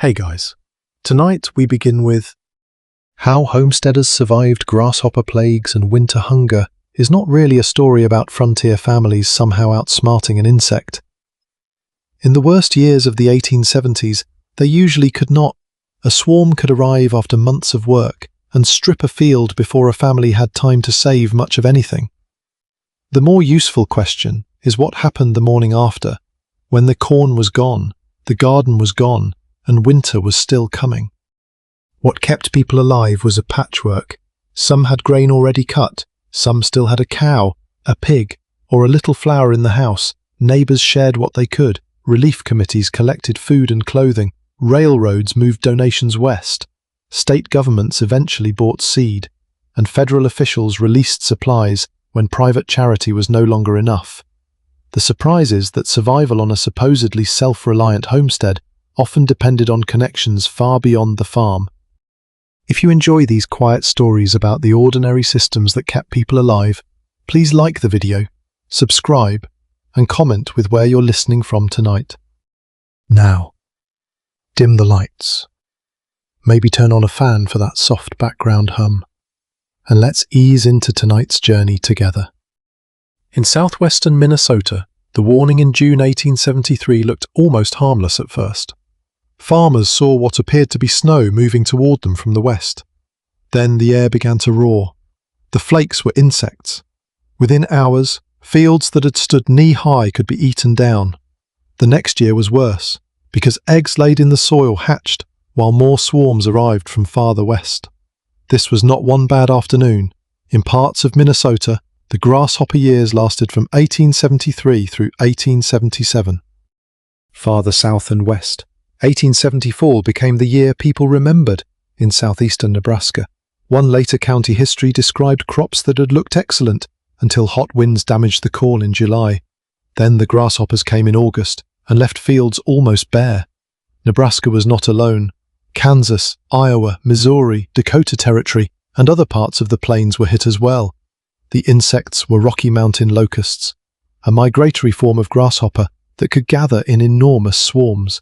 Hey guys, tonight we begin with how homesteaders survived grasshopper plagues and winter hunger is not really a story about frontier families somehow outsmarting an insect. In the worst years of the 1870s, they usually could not. A swarm could arrive after months of work and strip a field before a family had time to save much of anything. The more useful question is what happened the morning after, when the corn was gone, the garden was gone, and winter was still coming. What kept people alive was a patchwork. Some had grain already cut, some still had a cow, a pig, or a little flower in the house. Neighbors shared what they could. Relief committees collected food and clothing. Railroads moved donations west. State governments eventually bought seed, and federal officials released supplies when private charity was no longer enough. The surprise is that survival on a supposedly self-reliant homestead often depended on connections far beyond the farm. If you enjoy these quiet stories about the ordinary systems that kept people alive, please like the video, subscribe, and comment with where you're listening from tonight. Now, dim the lights. Maybe turn on a fan for that soft background hum. And let's ease into tonight's journey together. In southwestern Minnesota, the warning in June 1873 looked almost harmless at first. Farmers saw what appeared to be snow moving toward them from the west. Then the air began to roar. The flakes were insects. Within hours, fields that had stood knee-high could be eaten down. The next year was worse, because eggs laid in the soil hatched while more swarms arrived from farther west. This was not one bad afternoon. In parts of Minnesota, the grasshopper years lasted from 1873 through 1877. Farther south and west, 1874 became the year people remembered in southeastern Nebraska. One later county history described crops that had looked excellent until hot winds damaged the corn in July. Then the grasshoppers came in August and left fields almost bare. Nebraska was not alone. Kansas, Iowa, Missouri, Dakota Territory, and other parts of the plains were hit as well. The insects were Rocky Mountain locusts, a migratory form of grasshopper that could gather in enormous swarms.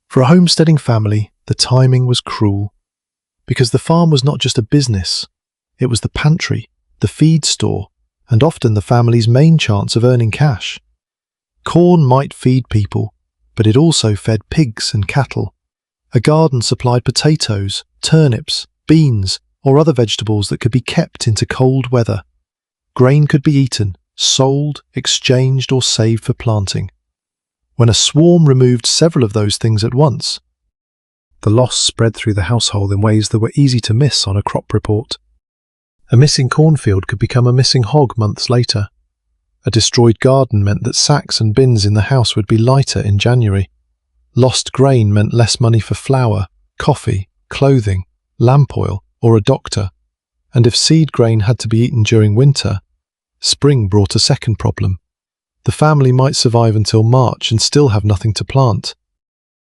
For a homesteading family, the timing was cruel, because the farm was not just a business, it was the pantry, the feed store, and often the family's main chance of earning cash. Corn might feed people, but it also fed pigs and cattle. A garden supplied potatoes, turnips, beans, or other vegetables that could be kept into cold weather. Grain could be eaten, sold, exchanged, or saved for planting. When a swarm removed several of those things at once, the loss spread through the household in ways that were easy to miss on a crop report. A missing cornfield could become a missing hog months later. A destroyed garden meant that sacks and bins in the house would be lighter in January. Lost grain meant less money for flour, coffee, clothing, lamp oil, or a doctor. And if seed grain had to be eaten during winter, spring brought a second problem. The family might survive until March and still have nothing to plant.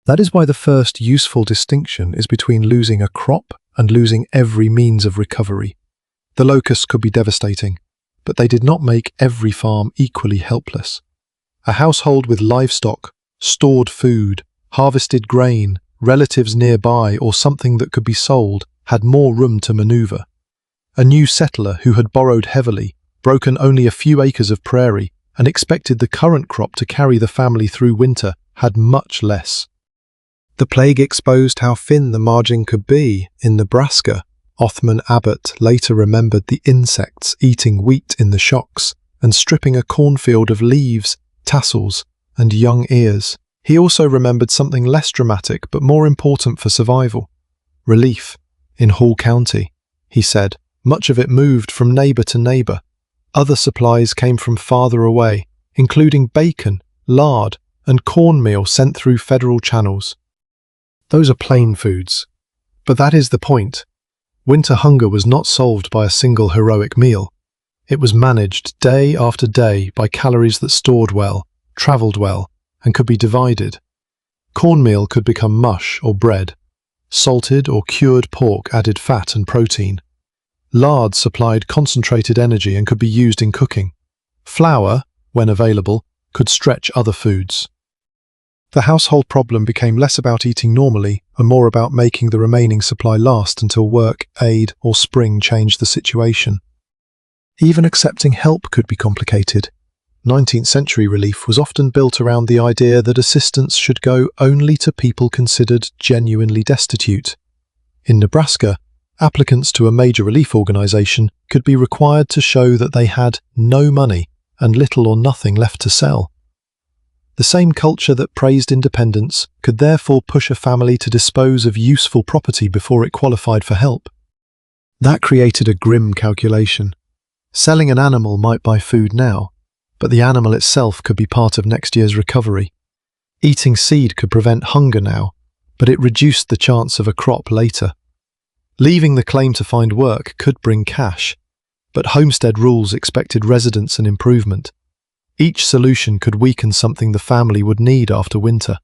That is why the first useful distinction is between losing a crop and losing every means of recovery. The locusts could be devastating, but they did not make every farm equally helpless. A household with livestock, stored food, harvested grain, relatives nearby, or something that could be sold had more room to maneuver. A new settler who had borrowed heavily, broken only a few acres of prairie, and expected the current crop to carry the family through winter, had much less. The plague exposed how thin the margin could be. In Nebraska, Othman Abbott later remembered the insects eating wheat in the shocks and stripping a cornfield of leaves, tassels, and young ears. He also remembered something less dramatic but more important for survival: relief. In Hall County, he said, much of it moved from neighbor to neighbor. Other supplies came from farther away, including bacon, lard, and cornmeal sent through federal channels. Those are plain foods. But that is the point. Winter hunger was not solved by a single heroic meal. It was managed day after day by calories that stored well, traveled well, and could be divided. Cornmeal could become mush or bread. Salted or cured pork added fat and protein. Lard supplied concentrated energy and could be used in cooking. Flour, when available, could stretch other foods. The household problem became less about eating normally and more about making the remaining supply last until work, aid, or spring changed the situation. Even accepting help could be complicated. 19th century relief was often built around the idea that assistance should go only to people considered genuinely destitute. In Nebraska, applicants to a major relief organization could be required to show that they had no money and little or nothing left to sell. The same culture that praised independence could therefore push a family to dispose of useful property before it qualified for help. That created a grim calculation. Selling an animal might buy food now, but the animal itself could be part of next year's recovery. Eating seed could prevent hunger now, but it reduced the chance of a crop later. Leaving the claim to find work could bring cash, but homestead rules expected residence and improvement. Each solution could weaken something the family would need after winter.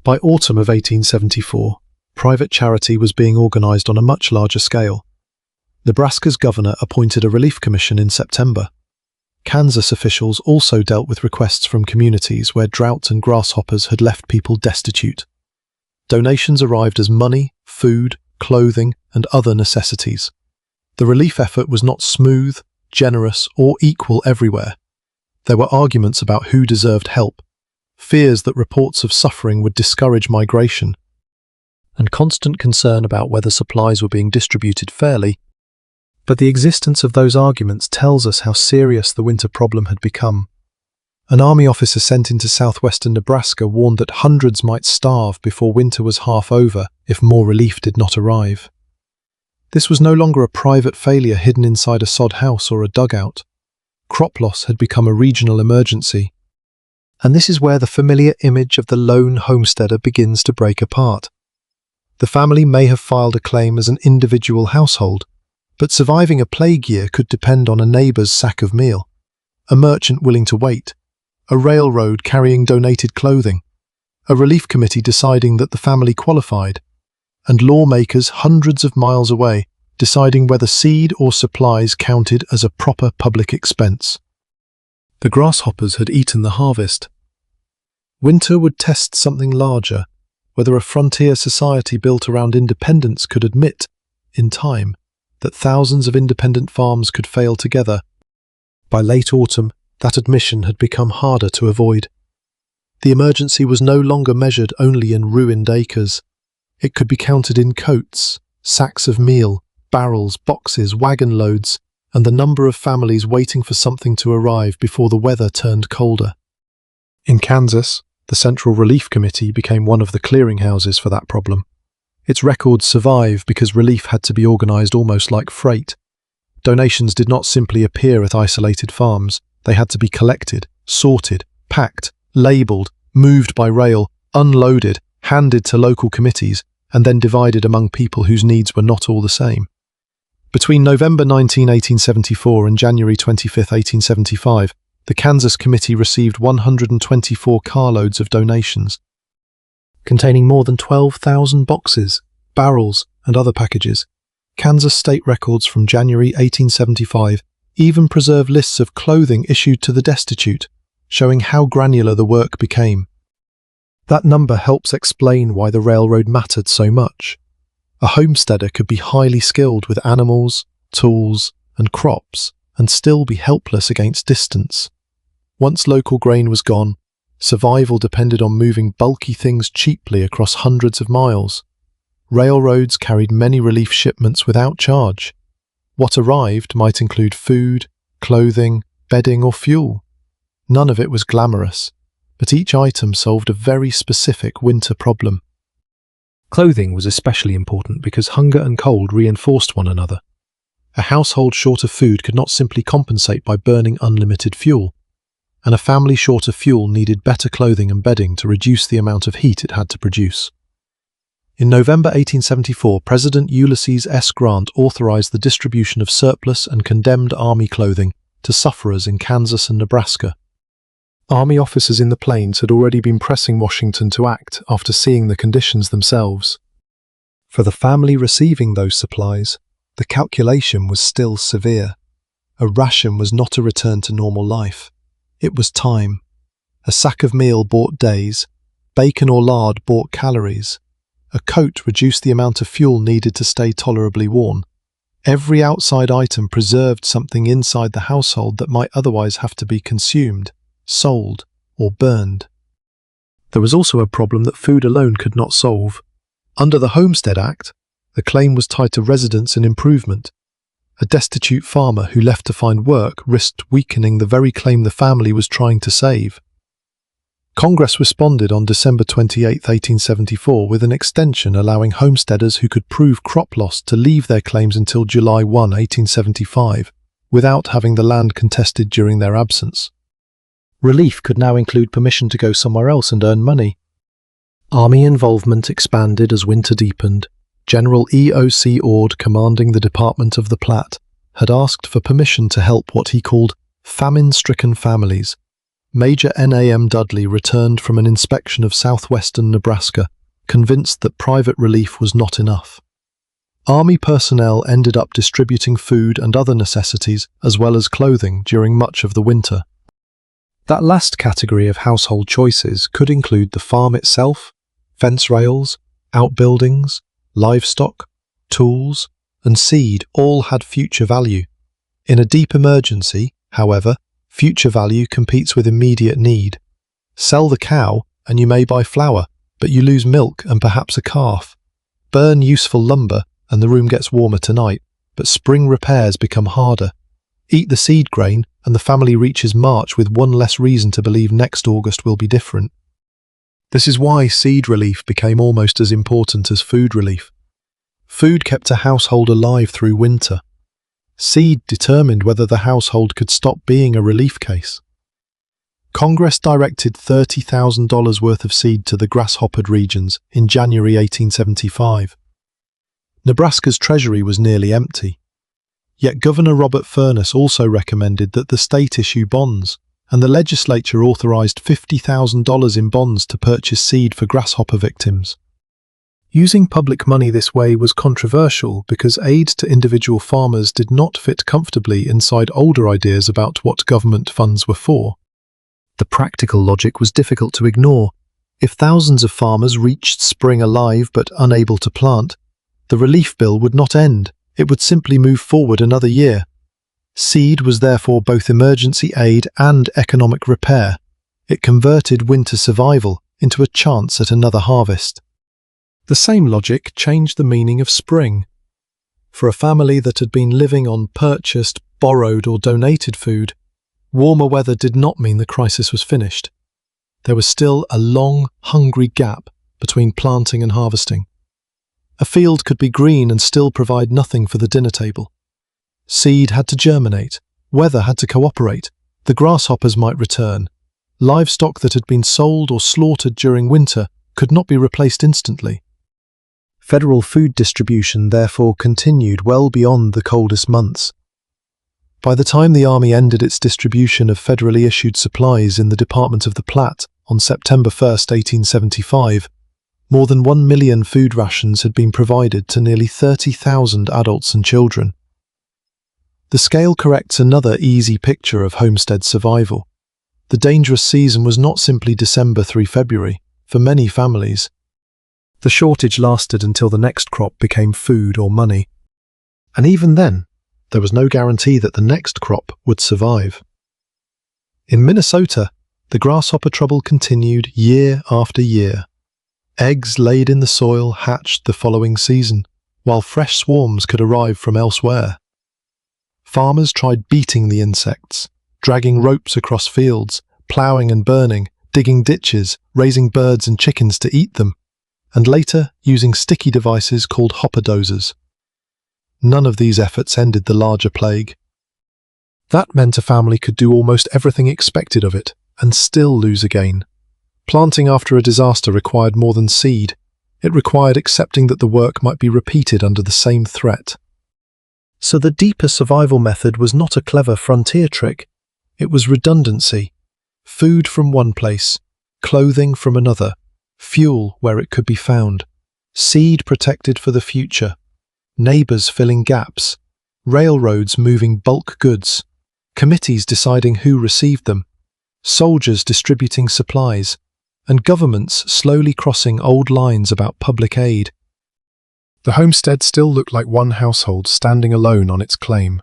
By autumn of 1874, private charity was being organized on a much larger scale. Nebraska's governor appointed a relief commission in September. Kansas officials also dealt with requests from communities where drought and grasshoppers had left people destitute. Donations arrived as money, food, clothing, and other necessities. The relief effort was not smooth, generous, or equal everywhere. There were arguments about who deserved help, fears that reports of suffering would discourage migration, and constant concern about whether supplies were being distributed fairly. But the existence of those arguments tells us how serious the winter problem had become. An army officer sent into southwestern Nebraska warned that hundreds might starve before winter was half over if more relief did not arrive. This was no longer a private failure hidden inside a sod house or a dugout. Crop loss had become a regional emergency. And this is where the familiar image of the lone homesteader begins to break apart. The family may have filed a claim as an individual household, but surviving a plague year could depend on a neighbor's sack of meal, a merchant willing to wait, a railroad carrying donated clothing, a relief committee deciding that the family qualified, and lawmakers hundreds of miles away deciding whether seed or supplies counted as a proper public expense. The grasshoppers had eaten the harvest. Winter would test something larger, whether a frontier society built around independence could admit, in time, that thousands of independent farms could fail together. By late autumn, that admission had become harder to avoid. The emergency was no longer measured only in ruined acres. It could be counted in coats, sacks of meal, barrels, boxes, wagon loads, and the number of families waiting for something to arrive before the weather turned colder. In Kansas, the Central Relief Committee became one of the clearinghouses for that problem. Its records survive because relief had to be organized almost like freight. Donations did not simply appear at isolated farms. They had to be collected, sorted, packed, labeled, moved by rail, unloaded, handed to local committees, and then divided among people whose needs were not all the same. Between November 19, 1874 and January 25, 1875, the Kansas Committee received 124 carloads of donations, containing more than 12,000 boxes, barrels, and other packages. Kansas state records from January 1875 even preserve lists of clothing issued to the destitute, showing how granular the work became. That number helps explain why the railroad mattered so much. A homesteader could be highly skilled with animals, tools, and crops, and still be helpless against distance. Once local grain was gone, survival depended on moving bulky things cheaply across hundreds of miles. Railroads carried many relief shipments without charge. What arrived might include food, clothing, bedding, or fuel. None of it was glamorous, but each item solved a very specific winter problem. Clothing was especially important because hunger and cold reinforced one another. A household short of food could not simply compensate by burning unlimited fuel, and a family short of fuel needed better clothing and bedding to reduce the amount of heat it had to produce. In November 1874, President Ulysses S. Grant authorized the distribution of surplus and condemned army clothing to sufferers in Kansas and Nebraska. Army officers in the plains had already been pressing Washington to act after seeing the conditions themselves. For the family receiving those supplies, the calculation was still severe. A ration was not a return to normal life. It was time. A sack of meal bought days, Bacon or lard bought calories. A coat reduced the amount of fuel needed to stay tolerably warm. Every outside item preserved something inside the household that might otherwise have to be consumed, sold, or burned. There was also a problem that food alone could not solve. Under the Homestead Act, the claim was tied to residence and improvement. A destitute farmer who left to find work risked weakening the very claim the family was trying to save. Congress responded on December 28, 1874, with an extension allowing homesteaders who could prove crop loss to leave their claims until July 1, 1875, without having the land contested during their absence. Relief could now include permission to go somewhere else and earn money. Army involvement expanded as winter deepened. General E.O.C. Ord, commanding the Department of the Platte, had asked for permission to help what he called famine-stricken families. Major N.A.M. Dudley returned from an inspection of southwestern Nebraska, convinced that private relief was not enough. Army personnel ended up distributing food and other necessities, as well as clothing, during much of the winter. That last category of household choices could include the farm itself, fence rails, outbuildings, livestock, tools, and seed all had future value. In a deep emergency, however, future value competes with immediate need. Sell the cow and you may buy flour, but you lose milk and perhaps a calf. Burn useful lumber and the room gets warmer tonight, but spring repairs become harder. Eat the seed grain and the family reaches March with one less reason to believe next August will be different. This is why seed relief became almost as important as food relief. Food kept a household alive through winter. Seed determined whether the household could stop being a relief case. Congress directed $30,000 worth of seed to the Grasshopper regions in January 1875. Nebraska's treasury was nearly empty. Yet Governor Robert Furness also recommended that the state issue bonds, and the legislature authorized $50,000 in bonds to purchase seed for grasshopper victims. Using public money this way was controversial because aid to individual farmers did not fit comfortably inside older ideas about what government funds were for. The practical logic was difficult to ignore. If thousands of farmers reached spring alive but unable to plant, the relief bill would not end. It would simply move forward another year. Seed was therefore both emergency aid and economic repair. It converted winter survival into a chance at another harvest. The same logic changed the meaning of spring. For a family that had been living on purchased, borrowed or donated food, warmer weather did not mean the crisis was finished. There was still a long, hungry gap between planting and harvesting. A field could be green and still provide nothing for the dinner table. Seed had to germinate, weather had to cooperate, the grasshoppers might return. Livestock that had been sold or slaughtered during winter could not be replaced instantly. Federal food distribution therefore continued well beyond the coldest months. By the time the Army ended its distribution of federally issued supplies in the Department of the Platte on September 1, 1875, more than 1 million food rations had been provided to nearly 30,000 adults and children. The scale corrects another easy picture of homestead survival. The dangerous season was not simply December through February. For many families, the shortage lasted until the next crop became food or money. And even then, there was no guarantee that the next crop would survive. In Minnesota, the grasshopper trouble continued year after year. Eggs laid in the soil hatched the following season, while fresh swarms could arrive from elsewhere. Farmers tried beating the insects, dragging ropes across fields, ploughing and burning, digging ditches, raising birds and chickens to eat them, and later using sticky devices called hopper dozers. None of these efforts ended the larger plague. That meant a family could do almost everything expected of it and still lose again. Planting after a disaster required more than seed. It required accepting that the work might be repeated under the same threat. So the deeper survival method was not a clever frontier trick. It was redundancy. Food from one place, clothing from another, fuel where it could be found, seed protected for the future, neighbors filling gaps, railroads moving bulk goods, committees deciding who received them, soldiers distributing supplies, and governments slowly crossing old lines about public aid. The homestead still looked like one household standing alone on its claim.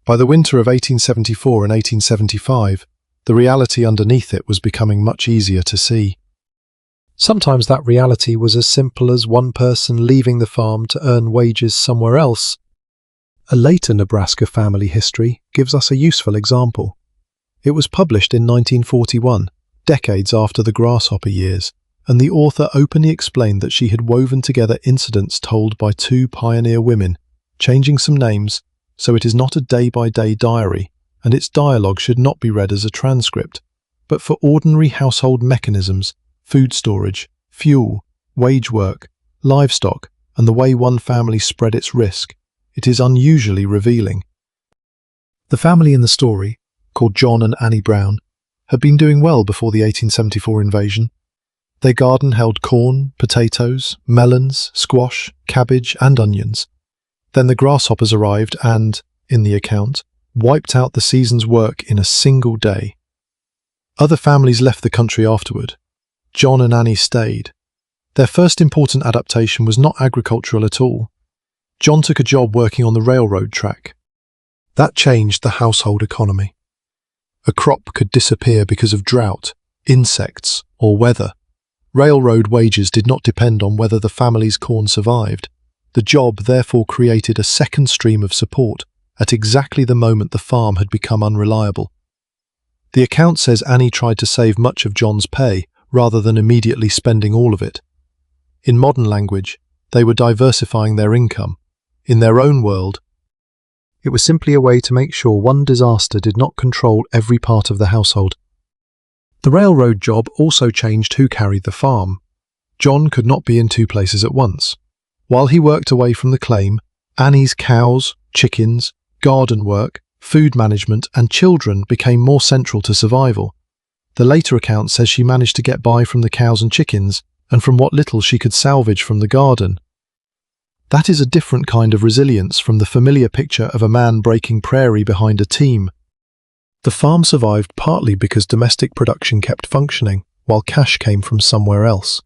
By the winter of 1874 and 1875, the reality underneath it was becoming much easier to see. Sometimes that reality was as simple as one person leaving the farm to earn wages somewhere else. A later Nebraska family history gives us a useful example. It was published in 1941, decades after the Grasshopper years, and the author openly explained that she had woven together incidents told by two pioneer women, changing some names, so it is not a day-by-day diary, and its dialogue should not be read as a transcript, but for ordinary household mechanisms, food storage, fuel, wage work, livestock, and the way one family spread its risk. It is unusually revealing. The family in the story, called John and Annie Brown, had been doing well before the 1874 invasion. Their garden held corn, potatoes, melons, squash, cabbage, and onions. Then the grasshoppers arrived and, in the account, wiped out the season's work in a single day. Other families left the country afterward. John and Annie stayed. Their first important adaptation was not agricultural at all. John took a job working on the railroad track. That changed the household economy. A crop could disappear because of drought, insects, or weather. Railroad wages did not depend on whether the family's corn survived. The job therefore created a second stream of support at exactly the moment the farm had become unreliable. The account says Annie tried to save much of John's pay rather than immediately spending all of it. In modern language, they were diversifying their income. In their own world, it was simply a way to make sure one disaster did not control every part of the household. The railroad job also changed who carried the farm. John could not be in two places at once. While he worked away from the claim, Annie's cows, chickens, garden work, food management, and children became more central to survival. The later account says she managed to get by from the cows and chickens, and from what little she could salvage from the garden. That is a different kind of resilience from the familiar picture of a man breaking prairie behind a team. The farm survived partly because domestic production kept functioning, while cash came from somewhere else.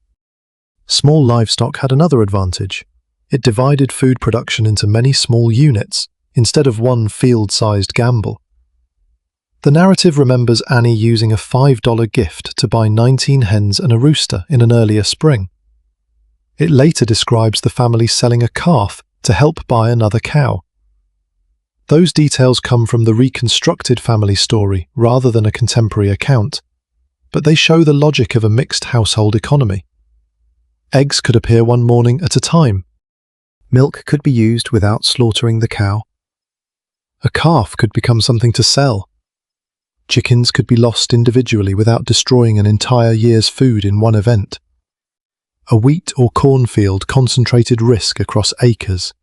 Small livestock had another advantage. It divided food production into many small units, instead of one field-sized gamble. The narrative remembers Annie using a $5 gift to buy 19 hens and a rooster in an earlier spring. It later describes the family selling a calf to help buy another cow. Those details come from the reconstructed family story rather than a contemporary account, but they show the logic of a mixed household economy. Eggs could appear one morning at a time. Milk could be used without slaughtering the cow. A calf could become something to sell. Chickens could be lost individually without destroying an entire year's food in one event. A wheat or cornfield concentrated risk across acres.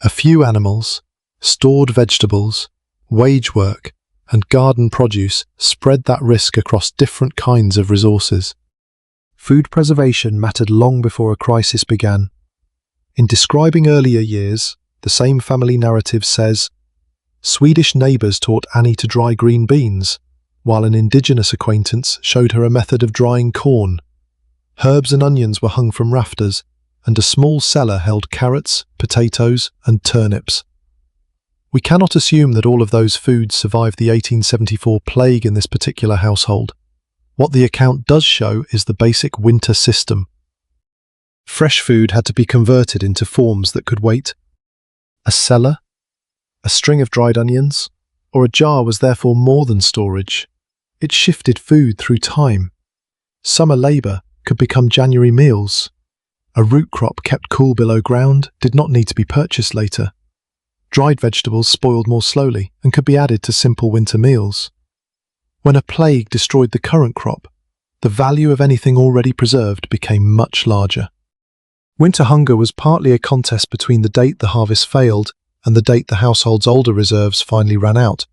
A few animals, stored vegetables, wage work, and garden produce spread that risk across different kinds of resources. Food preservation mattered long before a crisis began. In describing earlier years, the same family narrative says, Swedish neighbours taught Annie to dry green beans, while an indigenous acquaintance showed her a method of drying corn. Herbs and onions were hung from rafters, and a small cellar held carrots, potatoes, and turnips. We cannot assume that all of those foods survived the 1874 plague in this particular household. What the account does show is the basic winter system. Fresh food had to be converted into forms that could wait. A cellar, a string of dried onions, or a jar was therefore more than storage. It shifted food through time. Summer labour could become January meals. A root crop kept cool below ground did not need to be purchased later. Dried vegetables spoiled more slowly and could be added to simple winter meals. When a plague destroyed the current crop, the value of anything already preserved became much larger. Winter hunger was partly a contest between the date the harvest failed and the date the household's older reserves finally ran out.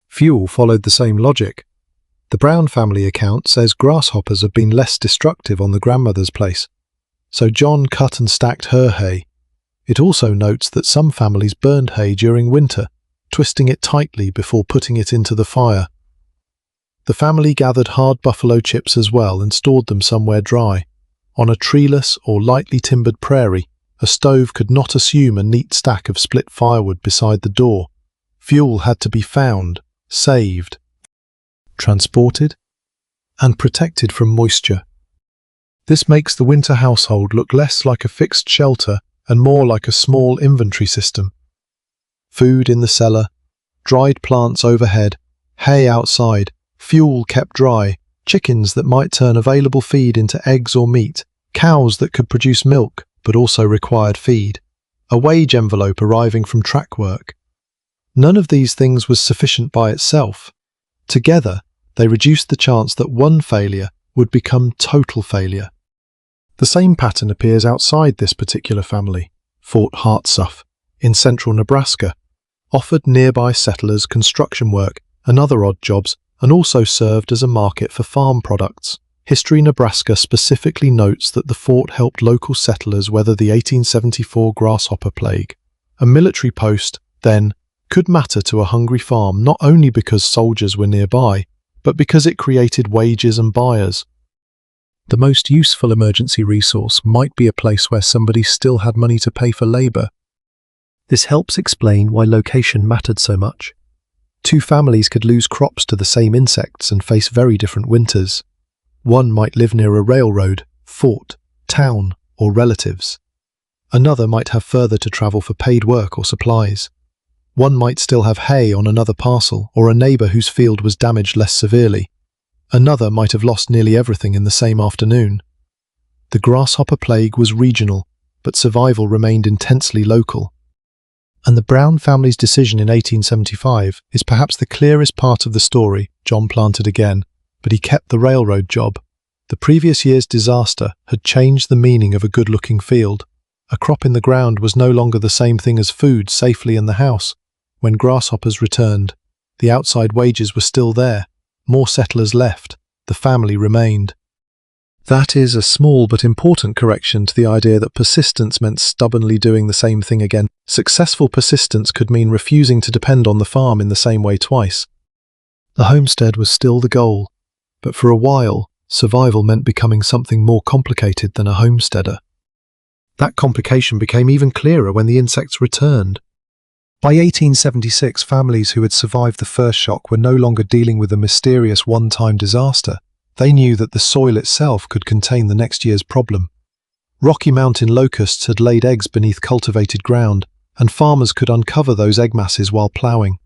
Fuel followed the same logic. The Brown family account says grasshoppers had been less destructive on the grandmother's place, so John cut and stacked her hay. It also notes that some families burned hay during winter, twisting it tightly before putting it into the fire. The family gathered hard buffalo chips as well and stored them somewhere dry. On a treeless or lightly timbered prairie, a stove could not assume a neat stack of split firewood beside the door. Fuel had to be found, saved, transported, and protected from moisture. This makes the winter household look less like a fixed shelter and more like a small inventory system. Food in the cellar, dried plants overhead, hay outside, fuel kept dry, chickens that might turn available feed into eggs or meat, cows that could produce milk but also required feed, a wage envelope arriving from track work. None of these things was sufficient by itself. Together, they reduced the chance that one failure would become total failure. The same pattern appears outside this particular family. Fort Hartsuff, in central Nebraska, offered nearby settlers construction work and other odd jobs, and also served as a market for farm products. History Nebraska specifically notes that the fort helped local settlers weather the 1874 grasshopper plague. A military post, then, could matter to a hungry farm not only because soldiers were nearby, but because it created wages and buyers. The most useful emergency resource might be a place where somebody still had money to pay for labor. This helps explain why location mattered so much. Two families could lose crops to the same insects and face very different winters. One might live near a railroad, fort, town, or relatives. Another might have further to travel for paid work or supplies. One might still have hay on another parcel, or a neighbor whose field was damaged less severely. Another might have lost nearly everything in the same afternoon. The grasshopper plague was regional, but survival remained intensely local. And the Brown family's decision in 1875 is perhaps the clearest part of the story. John planted again, but he kept the railroad job. The previous year's disaster had changed the meaning of a good-looking field. A crop in the ground was no longer the same thing as food safely in the house. When grasshoppers returned, the outside wages were still there. More settlers left. The family remained. That is a small but important correction to the idea that persistence meant stubbornly doing the same thing again. Successful persistence could mean refusing to depend on the farm in the same way twice. The homestead was still the goal, but for a while, survival meant becoming something more complicated than a homesteader. That complication became even clearer when the insects returned. By 1876, families who had survived the first shock were no longer dealing with a mysterious one-time disaster. They knew that the soil itself could contain the next year's problem. Rocky Mountain locusts had laid eggs beneath cultivated ground, and farmers could uncover those egg masses while plowing.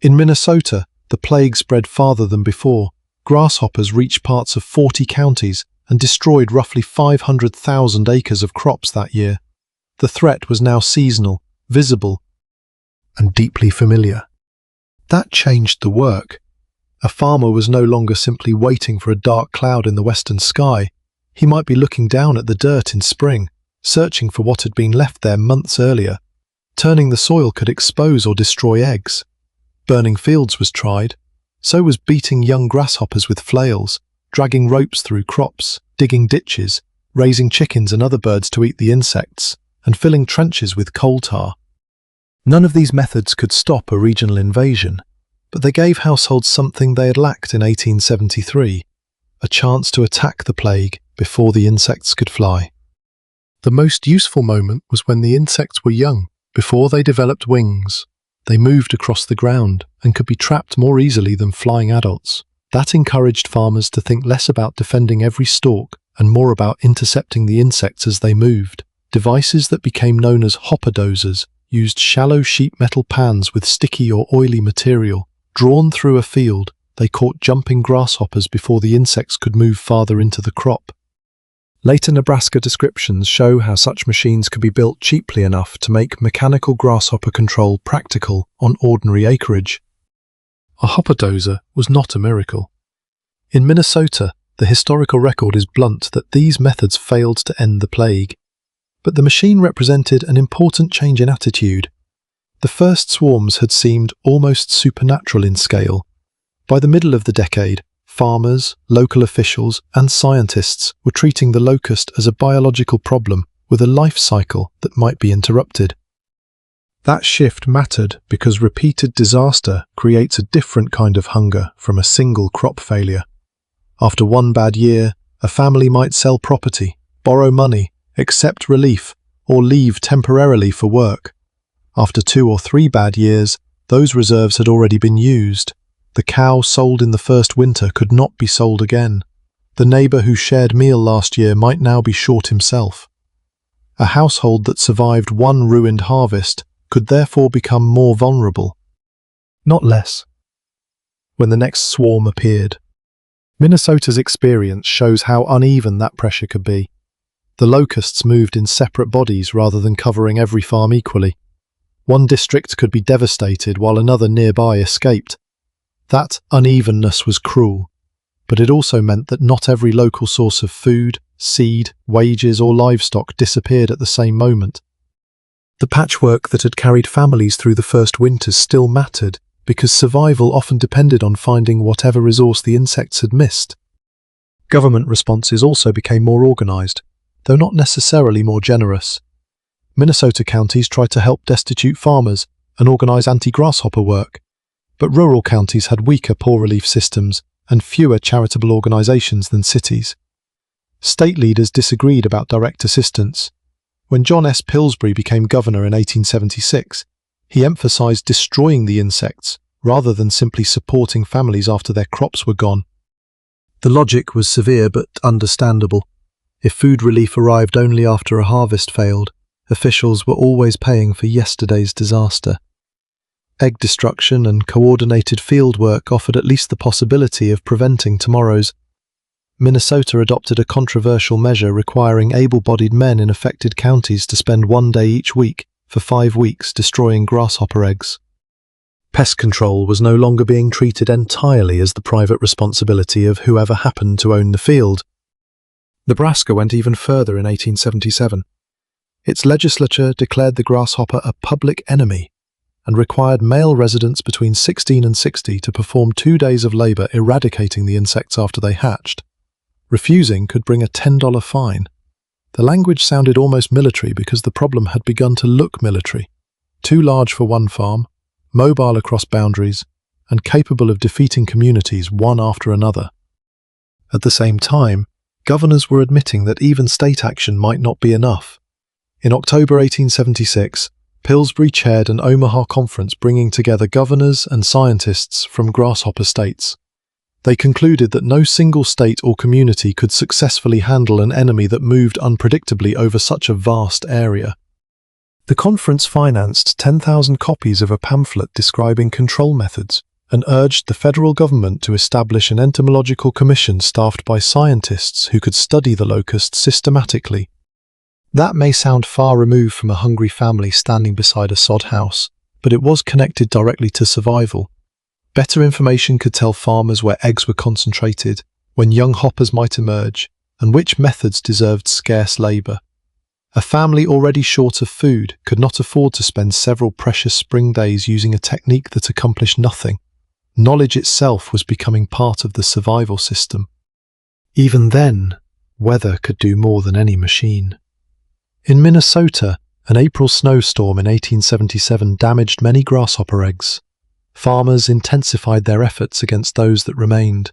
In Minnesota, the plague spread farther than before. Grasshoppers reached parts of 40 counties and destroyed roughly 500,000 acres of crops that year. The threat was now seasonal, visible, and deeply familiar. That changed the work. A farmer was no longer simply waiting for a dark cloud in the western sky. He might be looking down at the dirt in spring, searching for what had been left there months earlier. Turning the soil could expose or destroy eggs. Burning fields was tried. So was beating young grasshoppers with flails, dragging ropes through crops, digging ditches, raising chickens and other birds to eat the insects, and filling trenches with coal tar. None of these methods could stop a regional invasion, but they gave households something they had lacked in 1873, a chance to attack the plague before the insects could fly. The most useful moment was when the insects were young, before they developed wings. They moved across the ground and could be trapped more easily than flying adults. That encouraged farmers to think less about defending every stalk and more about intercepting the insects as they moved. Devices that became known as hopper dozers used shallow sheet metal pans with sticky or oily material. Drawn through a field, they caught jumping grasshoppers before the insects could move farther into the crop. Later Nebraska descriptions show how such machines could be built cheaply enough to make mechanical grasshopper control practical on ordinary acreage. A hopper dozer was not a miracle. In Minnesota, the historical record is blunt that these methods failed to end the plague. But the machine represented an important change in attitude. The first swarms had seemed almost supernatural in scale. By the middle of the decade, farmers, local officials, and scientists were treating the locust as a biological problem with a life cycle that might be interrupted. That shift mattered because repeated disaster creates a different kind of hunger from a single crop failure. After one bad year, a family might sell property, borrow money, accept relief, or leave temporarily for work. After 2 or 3 bad years, those reserves had already been used. The cow sold in the first winter could not be sold again. The neighbour who shared meal last year might now be short himself. A household that survived one ruined harvest could therefore become more vulnerable, not less. When the next swarm appeared, Minnesota's experience shows how uneven that pressure could be. The locusts moved in separate bodies rather than covering every farm equally. One district could be devastated while another nearby escaped. That unevenness was cruel, but it also meant that not every local source of food, seed, wages, or livestock disappeared at the same moment. The patchwork that had carried families through the first winters still mattered, because survival often depended on finding whatever resource the insects had missed. Government responses also became more organized, though not necessarily more generous. Minnesota counties tried to help destitute farmers and organize anti-grasshopper work, but rural counties had weaker poor relief systems and fewer charitable organizations than cities. State leaders disagreed about direct assistance. When John S. Pillsbury became governor in 1876, he emphasized destroying the insects rather than simply supporting families after their crops were gone. The logic was severe but understandable. If food relief arrived only after a harvest failed, officials were always paying for yesterday's disaster. Egg destruction and coordinated field work offered at least the possibility of preventing tomorrow's. Minnesota adopted a controversial measure requiring able-bodied men in affected counties to spend 1 day each week for 5 weeks destroying grasshopper eggs. Pest control was no longer being treated entirely as the private responsibility of whoever happened to own the field. Nebraska went even further in 1877. Its legislature declared the grasshopper a public enemy and required male residents between 16 and 60 to perform 2 days of labor eradicating the insects after they hatched. Refusing could bring a $10 fine. The language sounded almost military because the problem had begun to look military. Too large for one farm, mobile across boundaries, and capable of defeating communities one after another. At the same time, governors were admitting that even state action might not be enough. In October 1876, Pillsbury chaired an Omaha conference bringing together governors and scientists from grasshopper states. They concluded that no single state or community could successfully handle an enemy that moved unpredictably over such a vast area. The conference financed 10,000 copies of a pamphlet describing control methods and urged the federal government to establish an entomological commission staffed by scientists who could study the locusts systematically. That may sound far removed from a hungry family standing beside a sod house, but it was connected directly to survival. Better information could tell farmers where eggs were concentrated, when young hoppers might emerge, and which methods deserved scarce labor. A family already short of food could not afford to spend several precious spring days using a technique that accomplished nothing. Knowledge itself was becoming part of the survival system. Even then, weather could do more than any machine. In Minnesota, an April snowstorm in 1877 damaged many grasshopper eggs. Farmers intensified their efforts against those that remained.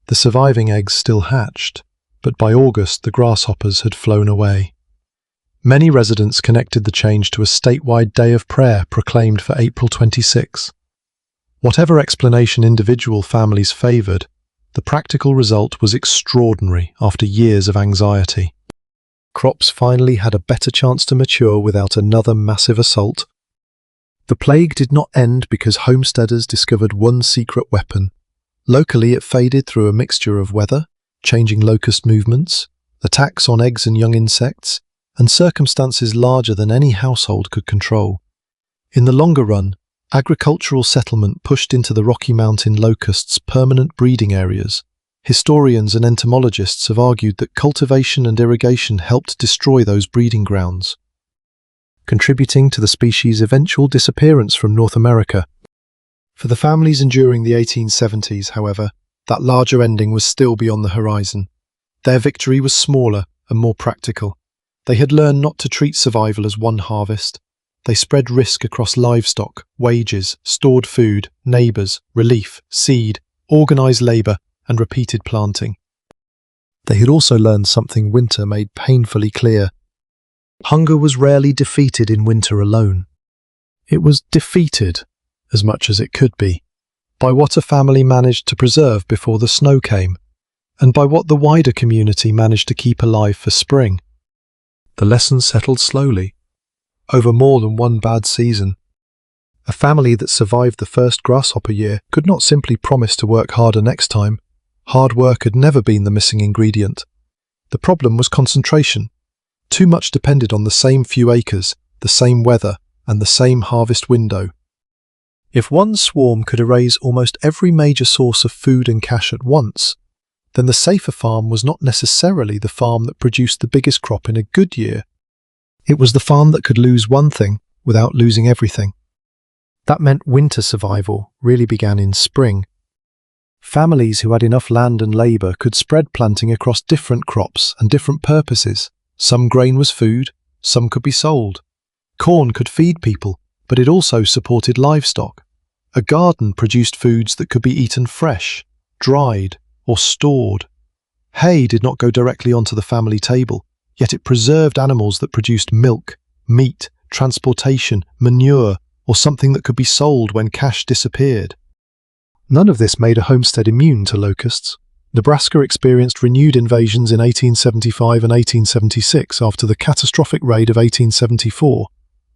The surviving eggs still hatched, but by August the grasshoppers had flown away. Many residents connected the change to a statewide day of prayer proclaimed for April 26. Whatever explanation individual families favored, the practical result was extraordinary after years of anxiety. Crops finally had a better chance to mature without another massive assault. The plague did not end because homesteaders discovered one secret weapon. Locally, it faded through a mixture of weather, changing locust movements, attacks on eggs and young insects, and circumstances larger than any household could control. In the longer run, agricultural settlement pushed into the Rocky Mountain locusts' permanent breeding areas. Historians and entomologists have argued that cultivation and irrigation helped destroy those breeding grounds, contributing to the species' eventual disappearance from North America. For the families enduring the 1870s, however, that larger ending was still beyond the horizon. Their victory was smaller and more practical. They had learned not to treat survival as one harvest, They spread risk across livestock, wages, stored food, neighbours, relief, seed, organised labour, and repeated planting. They had also learned something winter made painfully clear. Hunger was rarely defeated in winter alone. It was defeated, as much as it could be, by what a family managed to preserve before the snow came, and by what the wider community managed to keep alive for spring. The lessons settled slowly, over more than one bad season. A family that survived the first grasshopper year could not simply promise to work harder next time. Hard work had never been the missing ingredient. The problem was concentration. Too much depended on the same few acres, the same weather, and the same harvest window. If one swarm could erase almost every major source of food and cash at once, then the safer farm was not necessarily the farm that produced the biggest crop in a good year. It was the farm that could lose one thing without losing everything. That meant winter survival really began in spring. Families who had enough land and labour could spread planting across different crops and different purposes. Some grain was food, some could be sold. Corn could feed people, but it also supported livestock. A garden produced foods that could be eaten fresh, dried, or stored. Hay did not go directly onto the family table, yet it preserved animals that produced milk, meat, transportation, manure, or something that could be sold when cash disappeared. None of this made a homestead immune to locusts. Nebraska experienced renewed invasions in 1875 and 1876 after the catastrophic raid of 1874,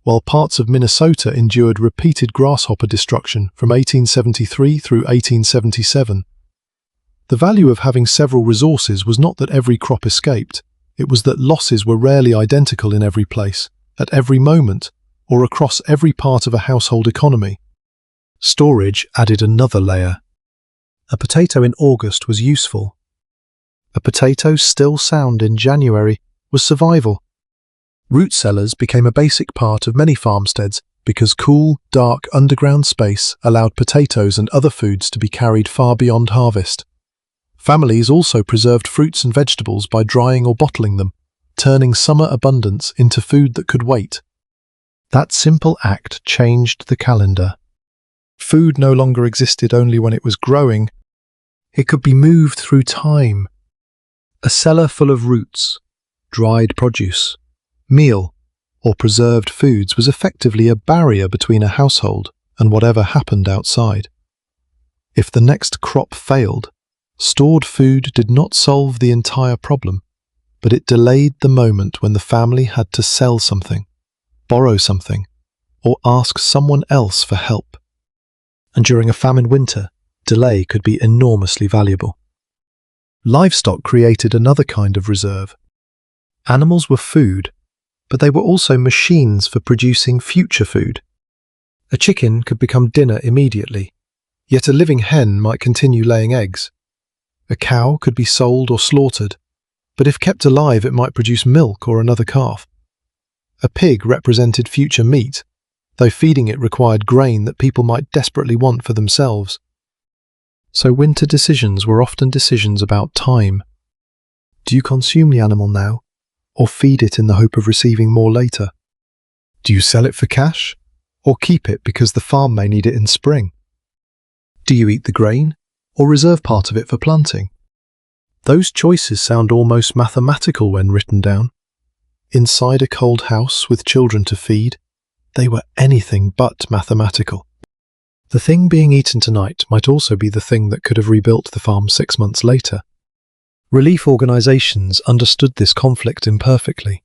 while parts of Minnesota endured repeated grasshopper destruction from 1873 through 1877. The value of having several resources was not that every crop escaped, it was that losses were rarely identical in every place, at every moment, or across every part of a household economy. Storage added another layer. A potato in August was useful. A potato still sound in January was survival. Root cellars became a basic part of many farmsteads because cool, dark underground space allowed potatoes and other foods to be carried far beyond harvest. Families also preserved fruits and vegetables by drying or bottling them, turning summer abundance into food that could wait. That simple act changed the calendar. Food no longer existed only when it was growing. It could be moved through time. A cellar full of roots, dried produce, meal, or preserved foods was effectively a barrier between a household and whatever happened outside. If the next crop failed, stored food did not solve the entire problem, but it delayed the moment when the family had to sell something, borrow something, or ask someone else for help. And during a famine winter, delay could be enormously valuable. Livestock created another kind of reserve. Animals were food, but they were also machines for producing future food. A chicken could become dinner immediately, yet a living hen might continue laying eggs. A cow could be sold or slaughtered, but if kept alive it might produce milk or another calf. A pig represented future meat, though feeding it required grain that people might desperately want for themselves. So winter decisions were often decisions about time. Do you consume the animal now, or feed it in the hope of receiving more later? Do you sell it for cash, or keep it because the farm may need it in spring? Do you eat the grain, or reserve part of it for planting? Those choices sound almost mathematical when written down. Inside a cold house with children to feed, they were anything but mathematical. The thing being eaten tonight might also be the thing that could have rebuilt the farm 6 months later. Relief organizations understood this conflict imperfectly.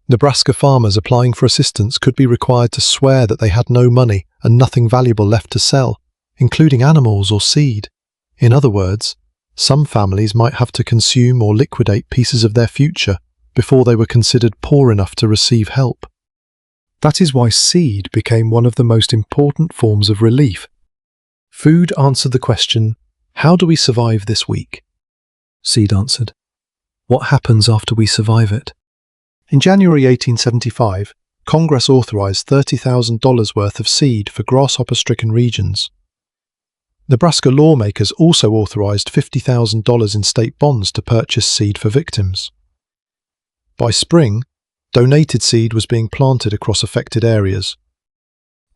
Nebraska farmers applying for assistance could be required to swear that they had no money and nothing valuable left to sell, including animals or seed. In other words, some families might have to consume or liquidate pieces of their future before they were considered poor enough to receive help. That is why seed became one of the most important forms of relief. Food answered the question, how do we survive this week? Seed answered, what happens after we survive it? In January 1875, Congress authorized $30,000 worth of seed for grasshopper-stricken regions. Nebraska lawmakers also authorized $50,000 in state bonds to purchase seed for victims. By spring, donated seed was being planted across affected areas,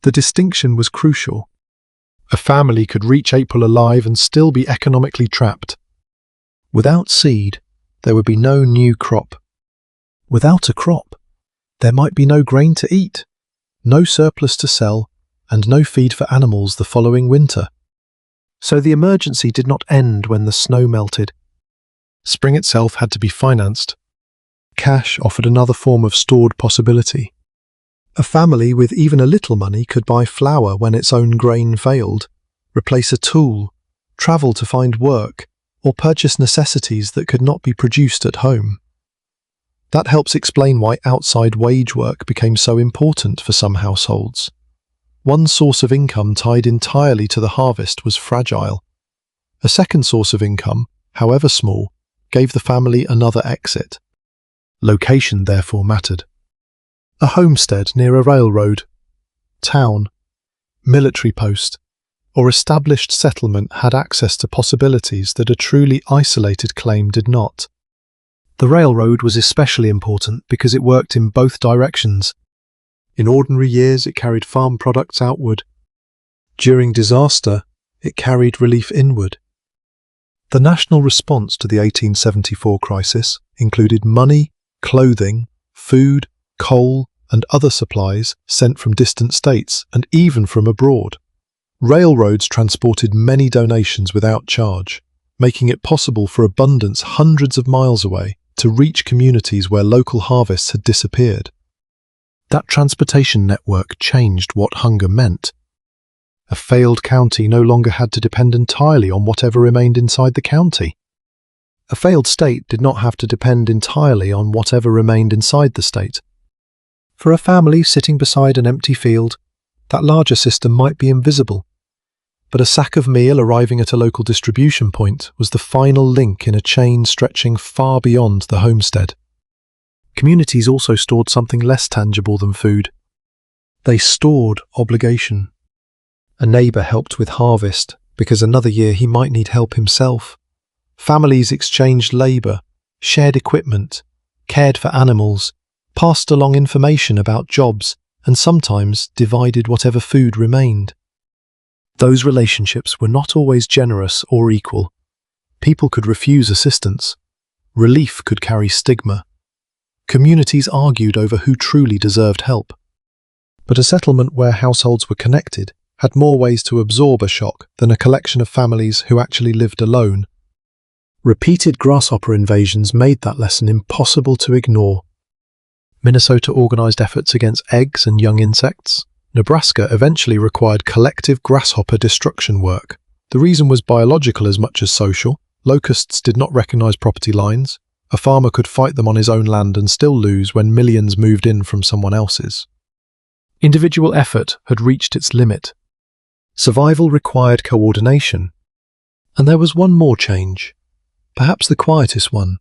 The distinction was crucial. A family could reach April alive and still be economically trapped. Without seed, there would be no new crop. Without a crop, there might be no grain to eat, no surplus to sell, and no feed for animals the following winter. So the emergency did not end when the snow melted. Spring itself had to be financed. Cash offered another form of stored possibility. A family with even a little money could buy flour when its own grain failed, replace a tool, travel to find work, or purchase necessities that could not be produced at home. That helps explain why outside wage work became so important for some households. One source of income tied entirely to the harvest was fragile. A second source of income, however small, gave the family another exit. Location therefore mattered. A homestead near a railroad, town, military post, or established settlement had access to possibilities that a truly isolated claim did not. The railroad was especially important because it worked in both directions. In ordinary years, it carried farm products outward. During disaster, it carried relief inward. The national response to the 1874 crisis included money, clothing, food, coal, and other supplies sent from distant states and even from abroad. Railroads transported many donations without charge, making it possible for abundance hundreds of miles away to reach communities where local harvests had disappeared. That transportation network changed what hunger meant. A failed county no longer had to depend entirely on whatever remained inside the county. A failed state did not have to depend entirely on whatever remained inside the state. For a family sitting beside an empty field, that larger system might be invisible. But a sack of meal arriving at a local distribution point was the final link in a chain stretching far beyond the homestead. Communities also stored something less tangible than food. They stored obligation. A neighbour helped with harvest because another year he might need help himself. Families exchanged labour, shared equipment, cared for animals, passed along information about jobs, and sometimes divided whatever food remained. Those relationships were not always generous or equal. People could refuse assistance. Relief could carry stigma. Communities argued over who truly deserved help. But a settlement where households were connected had more ways to absorb a shock than a collection of families who actually lived alone. Repeated grasshopper invasions made that lesson impossible to ignore. Minnesota organized efforts against eggs and young insects. Nebraska eventually required collective grasshopper destruction work. The reason was biological as much as social. Locusts did not recognize property lines. A farmer could fight them on his own land and still lose when millions moved in from someone else's. Individual effort had reached its limit. Survival required coordination. And there was one more change, perhaps the quietest one.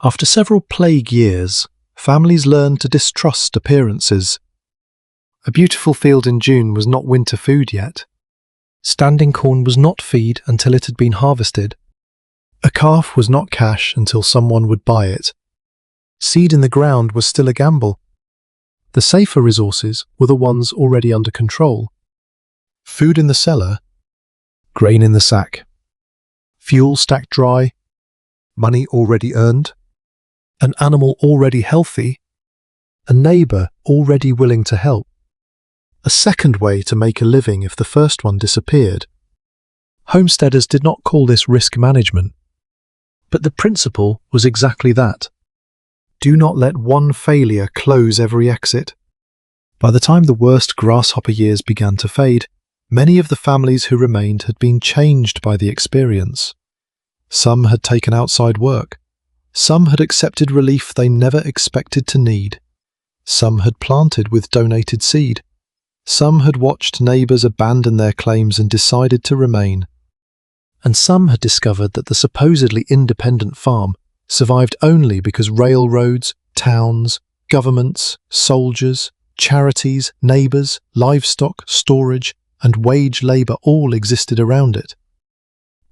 After several plague years, families learned to distrust appearances. A beautiful field in June was not winter food yet. Standing corn was not feed until it had been harvested. A calf was not cash until someone would buy it. Seed in the ground was still a gamble. The safer resources were the ones already under control. Food in the cellar, grain in the sack, fuel stacked dry, money already earned, an animal already healthy, a neighbour already willing to help. A second way to make a living if the first one disappeared. Homesteaders did not call this risk management, but the principle was exactly that. Do not let one failure close every exit. By the time the worst grasshopper years began to fade, many of the families who remained had been changed by the experience. Some had taken outside work. Some had accepted relief they never expected to need. Some had planted with donated seed. Some had watched neighbours abandon their claims and decided to remain. And some had discovered that the supposedly independent farm survived only because railroads, towns, governments, soldiers, charities, neighbours, livestock, storage, and wage labour all existed around it.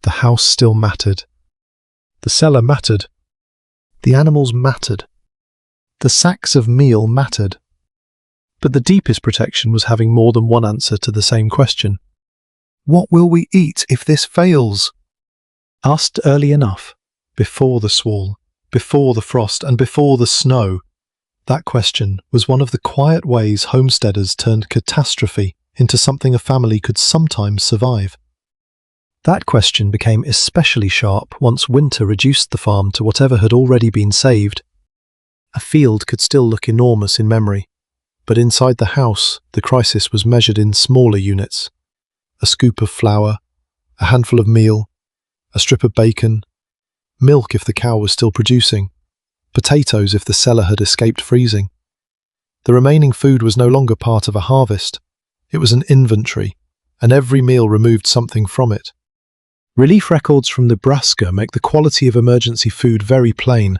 The house still mattered. The cellar mattered. The animals mattered. The sacks of meal mattered. But the deepest protection was having more than one answer to the same question. What will we eat if this fails? Asked early enough, before the squall, before the frost, and before the snow, that question was one of the quiet ways homesteaders turned catastrophe into something a family could sometimes survive. That question became especially sharp once winter reduced the farm to whatever had already been saved. A field could still look enormous in memory, but inside the house the crisis was measured in smaller units. A scoop of flour, a handful of meal, a strip of bacon, milk if the cow was still producing, potatoes if the cellar had escaped freezing. The remaining food was no longer part of a harvest. It was an inventory, and every meal removed something from it. Relief records from Nebraska make the quality of emergency food very plain.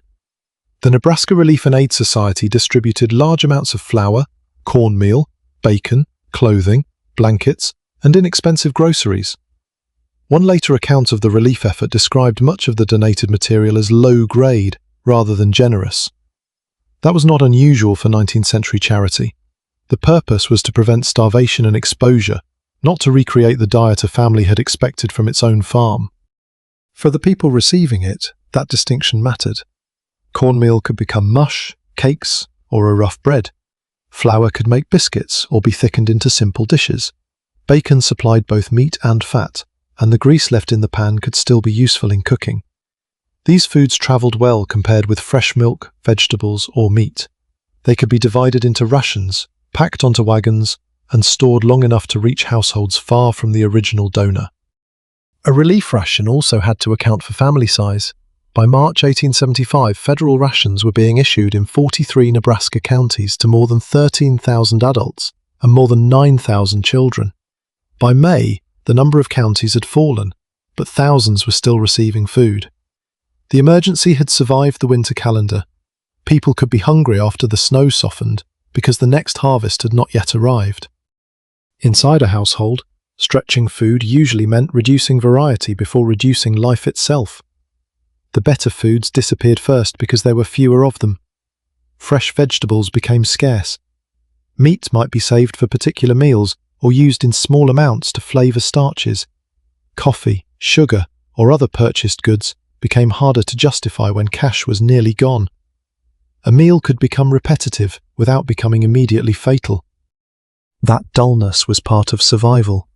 The Nebraska Relief and Aid Society distributed large amounts of flour, cornmeal, bacon, clothing, blankets, and inexpensive groceries. One later account of the relief effort described much of the donated material as low-grade rather than generous. That was not unusual for 19th century charity. The purpose was to prevent starvation and exposure, not to recreate the diet a family had expected from its own farm. For the people receiving it, that distinction mattered. Cornmeal could become mush, cakes, or a rough bread. Flour could make biscuits or be thickened into simple dishes. Bacon supplied both meat and fat, and the grease left in the pan could still be useful in cooking. These foods travelled well compared with fresh milk, vegetables, or meat. They could be divided into rations, packed onto wagons, and stored long enough to reach households far from the original donor. A relief ration also had to account for family size. By March 1875, federal rations were being issued in 43 Nebraska counties to more than 13,000 adults and more than 9,000 children. By May, the number of counties had fallen, but thousands were still receiving food. The emergency had survived the winter calendar. People could be hungry after the snow softened because the next harvest had not yet arrived. Inside a household, stretching food usually meant reducing variety before reducing life itself. The better foods disappeared first because there were fewer of them. Fresh vegetables became scarce. Meat might be saved for particular meals or used in small amounts to flavour starches. Coffee, sugar, or other purchased goods became harder to justify when cash was nearly gone. A meal could become repetitive without becoming immediately fatal. That dullness was part of survival.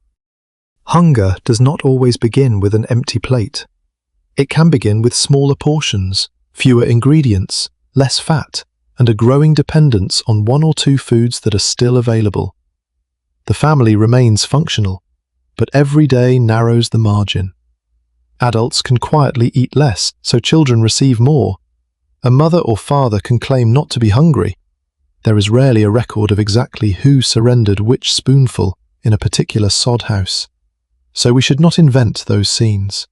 Hunger does not always begin with an empty plate. It can begin with smaller portions, fewer ingredients, less fat, and a growing dependence on one or two foods that are still available. The family remains functional, but every day narrows the margin. Adults can quietly eat less, so children receive more. A mother or father can claim not to be hungry. There is rarely a record of exactly who surrendered which spoonful in a particular sod house, so we should not invent those scenes.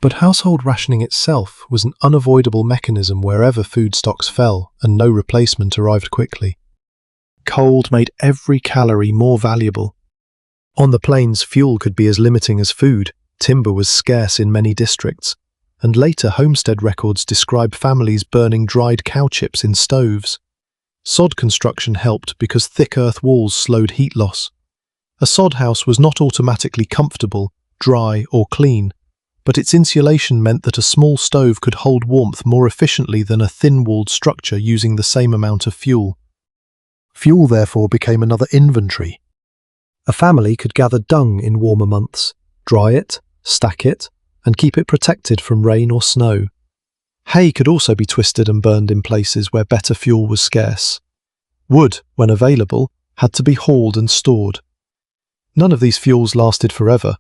But household rationing itself was an unavoidable mechanism wherever food stocks fell and no replacement arrived quickly. Cold made every calorie more valuable. On the plains, fuel could be as limiting as food. Timber was scarce in many districts, and later homestead records describe families burning dried cow chips in stoves. Sod construction helped because thick earth walls slowed heat loss. A sod house was not automatically comfortable, dry, or clean, but its insulation meant that a small stove could hold warmth more efficiently than a thin-walled structure using the same amount of fuel. Fuel therefore became another inventory. A family could gather dung in warmer months, dry it, stack it, and keep it protected from rain or snow. Hay could also be twisted and burned in places where better fuel was scarce. Wood, when available, had to be hauled and stored. None of these fuels lasted forever.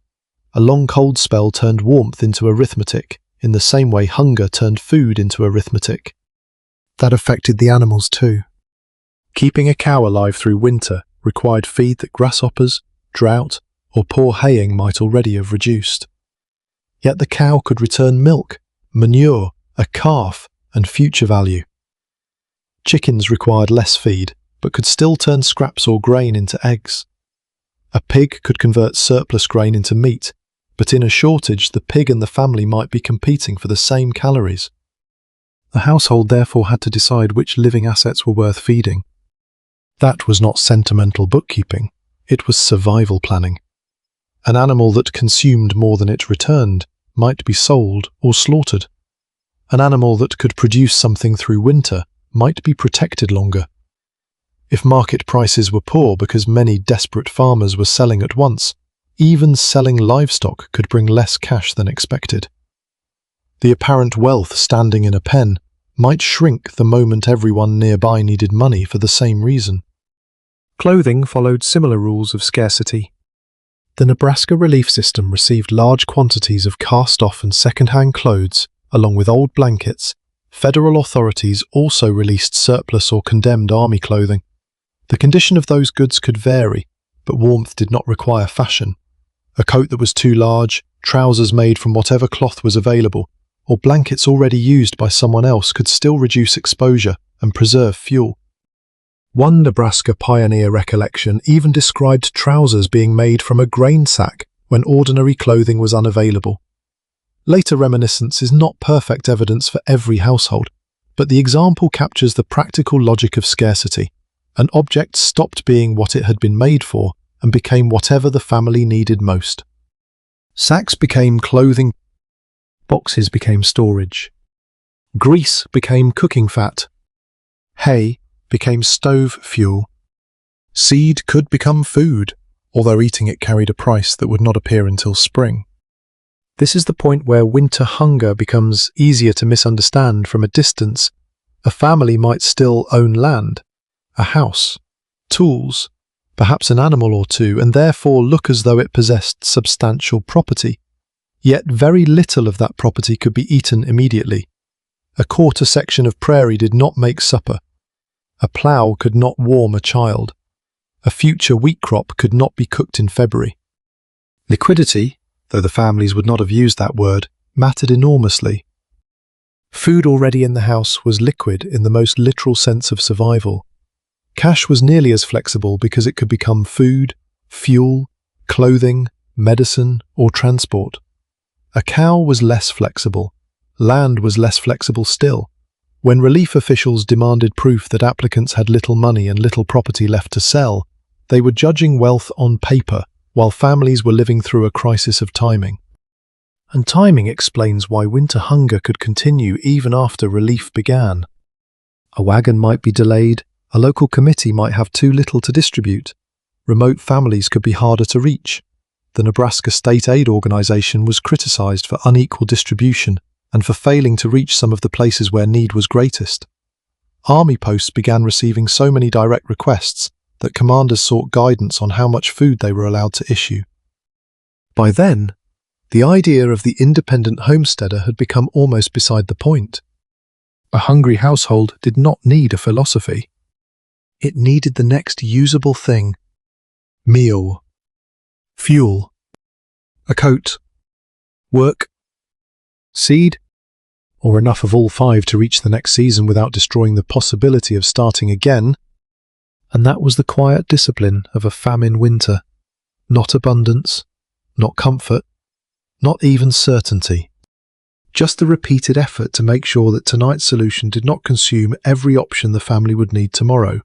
A long cold spell turned warmth into arithmetic, in the same way hunger turned food into arithmetic. That affected the animals too. Keeping a cow alive through winter required feed that grasshoppers, drought, or poor haying might already have reduced. Yet the cow could return milk, manure, a calf, and future value. Chickens required less feed, but could still turn scraps or grain into eggs. A pig could convert surplus grain into meat, but in a shortage the pig and the family might be competing for the same calories. The household therefore had to decide which living assets were worth feeding. That was not sentimental bookkeeping, it was survival planning. An animal that consumed more than it returned might be sold or slaughtered. An animal that could produce something through winter might be protected longer. If market prices were poor because many desperate farmers were selling at once, even selling livestock could bring less cash than expected. The apparent wealth standing in a pen might shrink the moment everyone nearby needed money for the same reason. Clothing followed similar rules of scarcity. The Nebraska relief system received large quantities of cast-off and second-hand clothes, along with old blankets. Federal authorities also released surplus or condemned army clothing. The condition of those goods could vary, but warmth did not require fashion. A coat that was too large, trousers made from whatever cloth was available, or blankets already used by someone else could still reduce exposure and preserve fuel. One Nebraska pioneer recollection even described trousers being made from a grain sack when ordinary clothing was unavailable. Later reminiscence is not perfect evidence for every household, but the example captures the practical logic of scarcity. An object stopped being what it had been made for and became whatever the family needed most. Sacks became clothing, boxes became storage. Grease became cooking fat. Hay became stove fuel. Seed could become food, although eating it carried a price that would not appear until spring. This is the point where winter hunger becomes easier to misunderstand from a distance. A family might still own land, a house, tools, perhaps an animal or two, and therefore look as though it possessed substantial property. Yet very little of that property could be eaten immediately. A quarter section of prairie did not make supper. A plough could not warm a child. A future wheat crop could not be cooked in February. Liquidity, though the families would not have used that word, mattered enormously. Food already in the house was liquid in the most literal sense of survival. Cash was nearly as flexible because it could become food, fuel, clothing, medicine, or transport. A cow was less flexible. Land was less flexible still. When relief officials demanded proof that applicants had little money and little property left to sell, they were judging wealth on paper, while families were living through a crisis of timing. And timing explains why winter hunger could continue even after relief began. A wagon might be delayed, a local committee might have too little to distribute, remote families could be harder to reach. The Nebraska State Aid Organization was criticized for unequal distribution and for failing to reach some of the places where need was greatest. Army posts began receiving so many direct requests that commanders sought guidance on how much food they were allowed to issue. By then, the idea of the independent homesteader had become almost beside the point. A hungry household did not need a philosophy. It needed the next usable thing: meal, fuel, a coat, work, seed, or enough of all five to reach the next season without destroying the possibility of starting again. And that was the quiet discipline of a famine winter. Not abundance, not comfort, not even certainty. Just the repeated effort to make sure that tonight's solution did not consume every option the family would need tomorrow.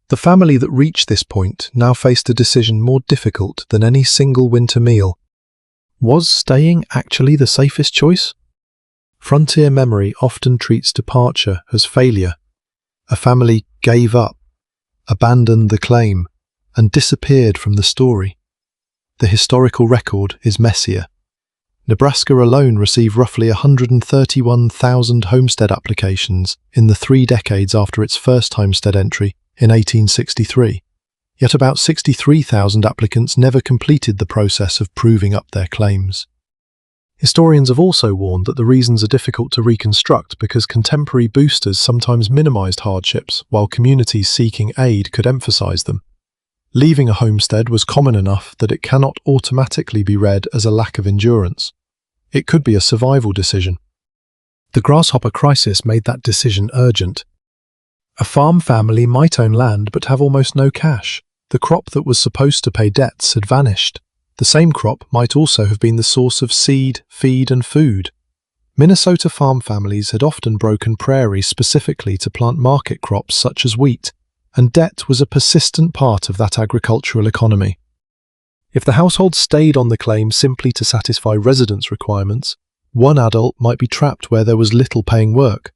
The family that reached this point now faced a decision more difficult than any single winter meal. Was staying actually the safest choice? Frontier memory often treats departure as failure. A family gave up, abandoned the claim, and disappeared from the story. The historical record is messier. Nebraska alone received roughly 131,000 homestead applications in the 3 decades after its first homestead entry in 1863. Yet about 63,000 applicants never completed the process of proving up their claims. Historians have also warned that the reasons are difficult to reconstruct because contemporary boosters sometimes minimized hardships, while communities seeking aid could emphasize them. Leaving a homestead was common enough that it cannot automatically be read as a lack of endurance. It could be a survival decision. The Grasshopper crisis made that decision urgent. A farm family might own land but have almost no cash. The crop that was supposed to pay debts had vanished. The same crop might also have been the source of seed, feed, and food. Minnesota farm families had often broken prairies specifically to plant market crops such as wheat, and debt was a persistent part of that agricultural economy. If the household stayed on the claim simply to satisfy residence requirements, one adult might be trapped where there was little paying work.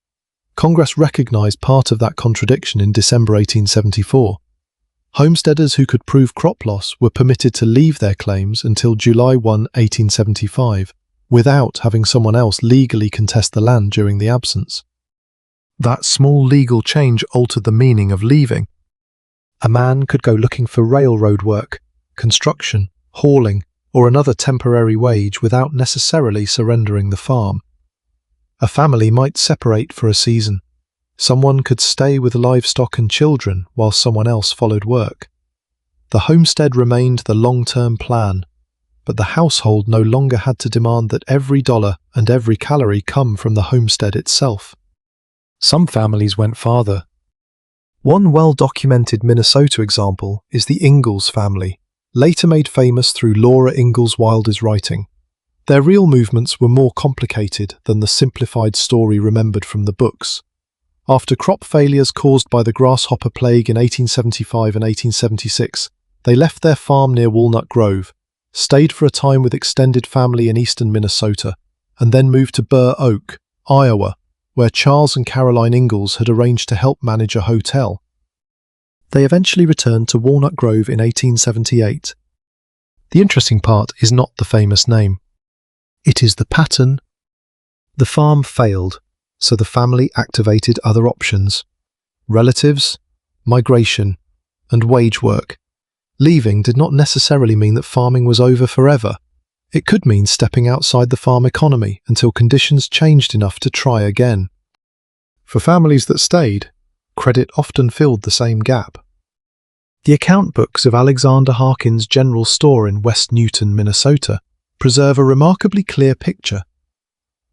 Congress recognized part of that contradiction in December 1874. Homesteaders who could prove crop loss were permitted to leave their claims until July 1, 1875, without having someone else legally contest the land during the absence. That small legal change altered the meaning of leaving. A man could go looking for railroad work, construction, hauling, or another temporary wage without necessarily surrendering the farm. A family might separate for a season. Someone could stay with livestock and children while someone else followed work. The homestead remained the long-term plan, but the household no longer had to demand that every dollar and every calorie come from the homestead itself. Some families went farther. One well-documented Minnesota example is the Ingalls family, later made famous through Laura Ingalls Wilder's writing. Their real movements were more complicated than the simplified story remembered from the books. After crop failures caused by the Grasshopper plague in 1875 and 1876, they left their farm near Walnut Grove, stayed for a time with extended family in eastern Minnesota, and then moved to Burr Oak, Iowa, where Charles and Caroline Ingalls had arranged to help manage a hotel. They eventually returned to Walnut Grove in 1878. The interesting part is not the famous name. It is the pattern. The farm failed, so the family activated other options: relatives, migration, and wage work. Leaving did not necessarily mean that farming was over forever. It could mean stepping outside the farm economy until conditions changed enough to try again. For families that stayed, credit often filled the same gap. The account books of Alexander Harkin's General Store in West Newton, Minnesota, preserve a remarkably clear picture.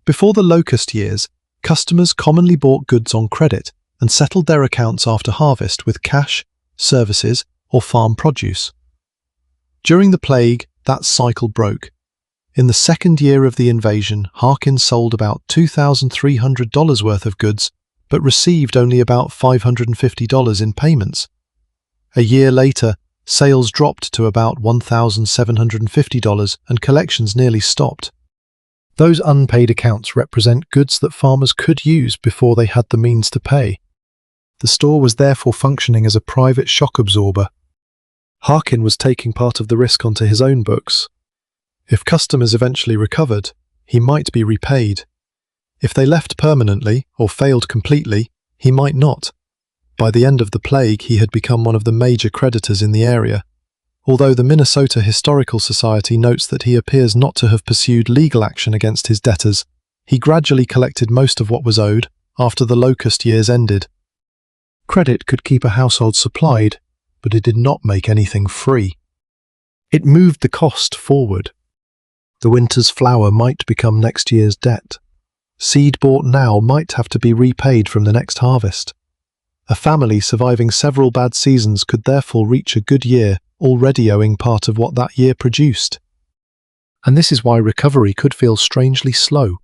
Before the locust years, customers commonly bought goods on credit and settled their accounts after harvest with cash, services, or farm produce. During the plague, that cycle broke. In the second year of the invasion, Harkin sold about $2,300 worth of goods, but received only about $550 in payments. A year later, sales dropped to about $1,750 and collections nearly stopped. Those unpaid accounts represent goods that farmers could use before they had the means to pay. The store was therefore functioning as a private shock absorber. Harkin was taking part of the risk onto his own books. If customers eventually recovered, he might be repaid. If they left permanently or failed completely, he might not. By the end of the plague, he had become one of the major creditors in the area. Although the Minnesota Historical Society notes that he appears not to have pursued legal action against his debtors, he gradually collected most of what was owed after the locust years ended. Credit could keep a household supplied, but it did not make anything free. It moved the cost forward. The winter's flour might become next year's debt. Seed bought now might have to be repaid from the next harvest. A family surviving several bad seasons could therefore reach a good year already owing part of what that year produced. And this is why recovery could feel strangely slow.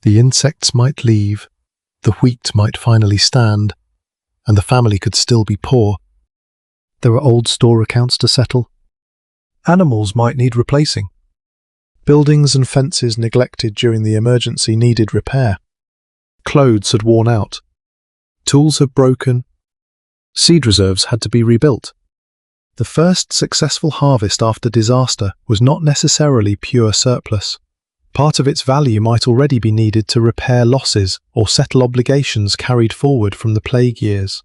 The insects might leave, the wheat might finally stand, and the family could still be poor. There were old store accounts to settle. Animals might need replacing. Buildings and fences neglected during the emergency needed repair. Clothes had worn out. Tools had broken. Seed reserves had to be rebuilt. The first successful harvest after disaster was not necessarily pure surplus. Part of its value might already be needed to repair losses or settle obligations carried forward from the plague years.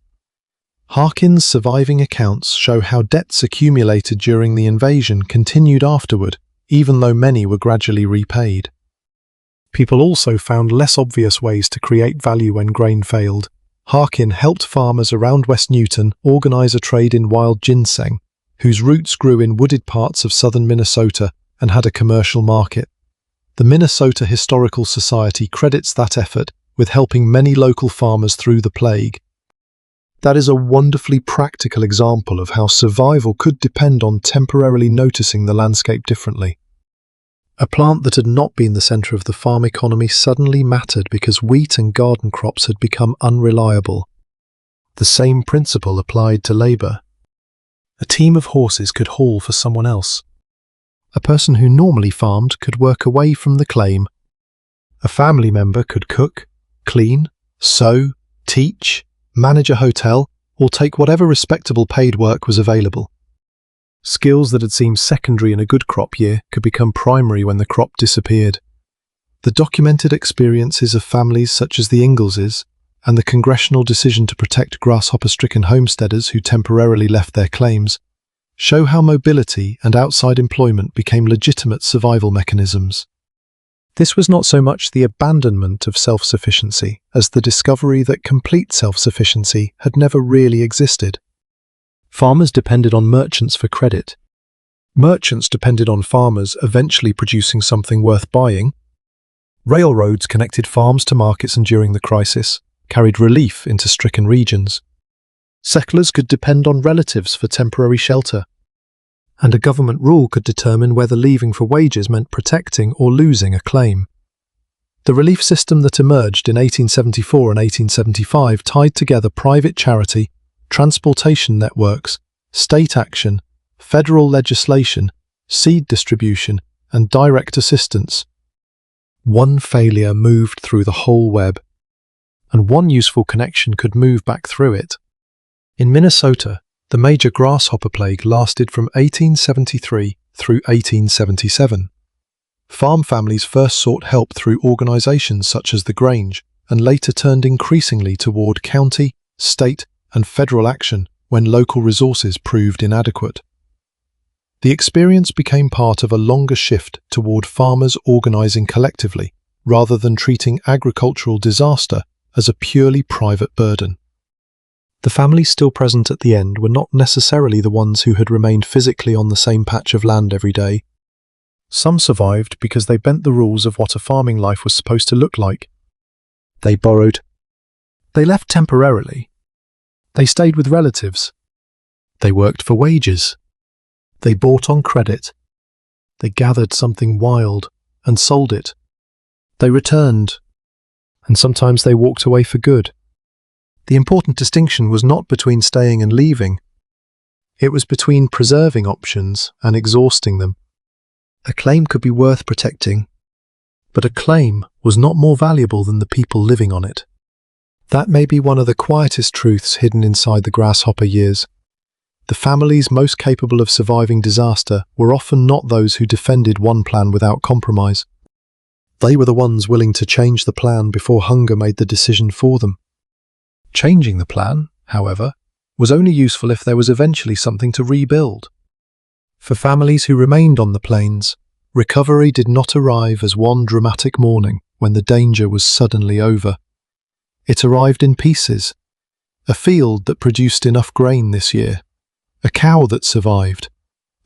Harkin's surviving accounts show how debts accumulated during the invasion continued afterward, even though many were gradually repaid. People also found less obvious ways to create value when grain failed. Harkin helped farmers around West Newton organize a trade in wild ginseng, whose roots grew in wooded parts of southern Minnesota and had a commercial market. The Minnesota Historical Society credits that effort with helping many local farmers through the plague. That is a wonderfully practical example of how survival could depend on temporarily noticing the landscape differently. A plant that had not been the center of the farm economy suddenly mattered because wheat and garden crops had become unreliable. The same principle applied to labor. A team of horses could haul for someone else. A person who normally farmed could work away from the claim. A family member could cook, clean, sew, teach, manage a hotel, or take whatever respectable paid work was available. Skills that had seemed secondary in a good crop year could become primary when the crop disappeared. The documented experiences of families such as the Ingleses and the congressional decision to protect grasshopper-stricken homesteaders who temporarily left their claims show how mobility and outside employment became legitimate survival mechanisms. This was not so much the abandonment of self-sufficiency as the discovery that complete self-sufficiency had never really existed. Farmers depended on merchants for credit. Merchants depended on farmers eventually producing something worth buying. Railroads connected farms to markets and during the crisis carried relief into stricken regions. Settlers could depend on relatives for temporary shelter. And a government rule could determine whether leaving for wages meant protecting or losing a claim. The relief system that emerged in 1874 and 1875 tied together private charity, transportation networks, state action, federal legislation, seed distribution, and direct assistance. One failure moved through the whole web, and one useful connection could move back through it. In Minnesota, the major grasshopper plague lasted from 1873 through 1877. Farm families first sought help through organizations such as the Grange, and later turned increasingly toward county, state, and federal action when local resources proved inadequate. The experience became part of a longer shift toward farmers organizing collectively, rather than treating agricultural disaster as a purely private burden. The families still present at the end were not necessarily the ones who had remained physically on the same patch of land every day. Some survived because they bent the rules of what a farming life was supposed to look like. They borrowed. They left temporarily. They stayed with relatives. They worked for wages. They bought on credit. They gathered something wild and sold it. They returned. And sometimes they walked away for good. The important distinction was not between staying and leaving. It was between preserving options and exhausting them. A claim could be worth protecting, but a claim was not more valuable than the people living on it. That may be one of the quietest truths hidden inside the grasshopper years. The families most capable of surviving disaster were often not those who defended one plan without compromise. They were the ones willing to change the plan before hunger made the decision for them. Changing the plan, however, was only useful if there was eventually something to rebuild. For families who remained on the plains, recovery did not arrive as one dramatic morning when the danger was suddenly over. It arrived in pieces. A field that produced enough grain this year, a cow that survived,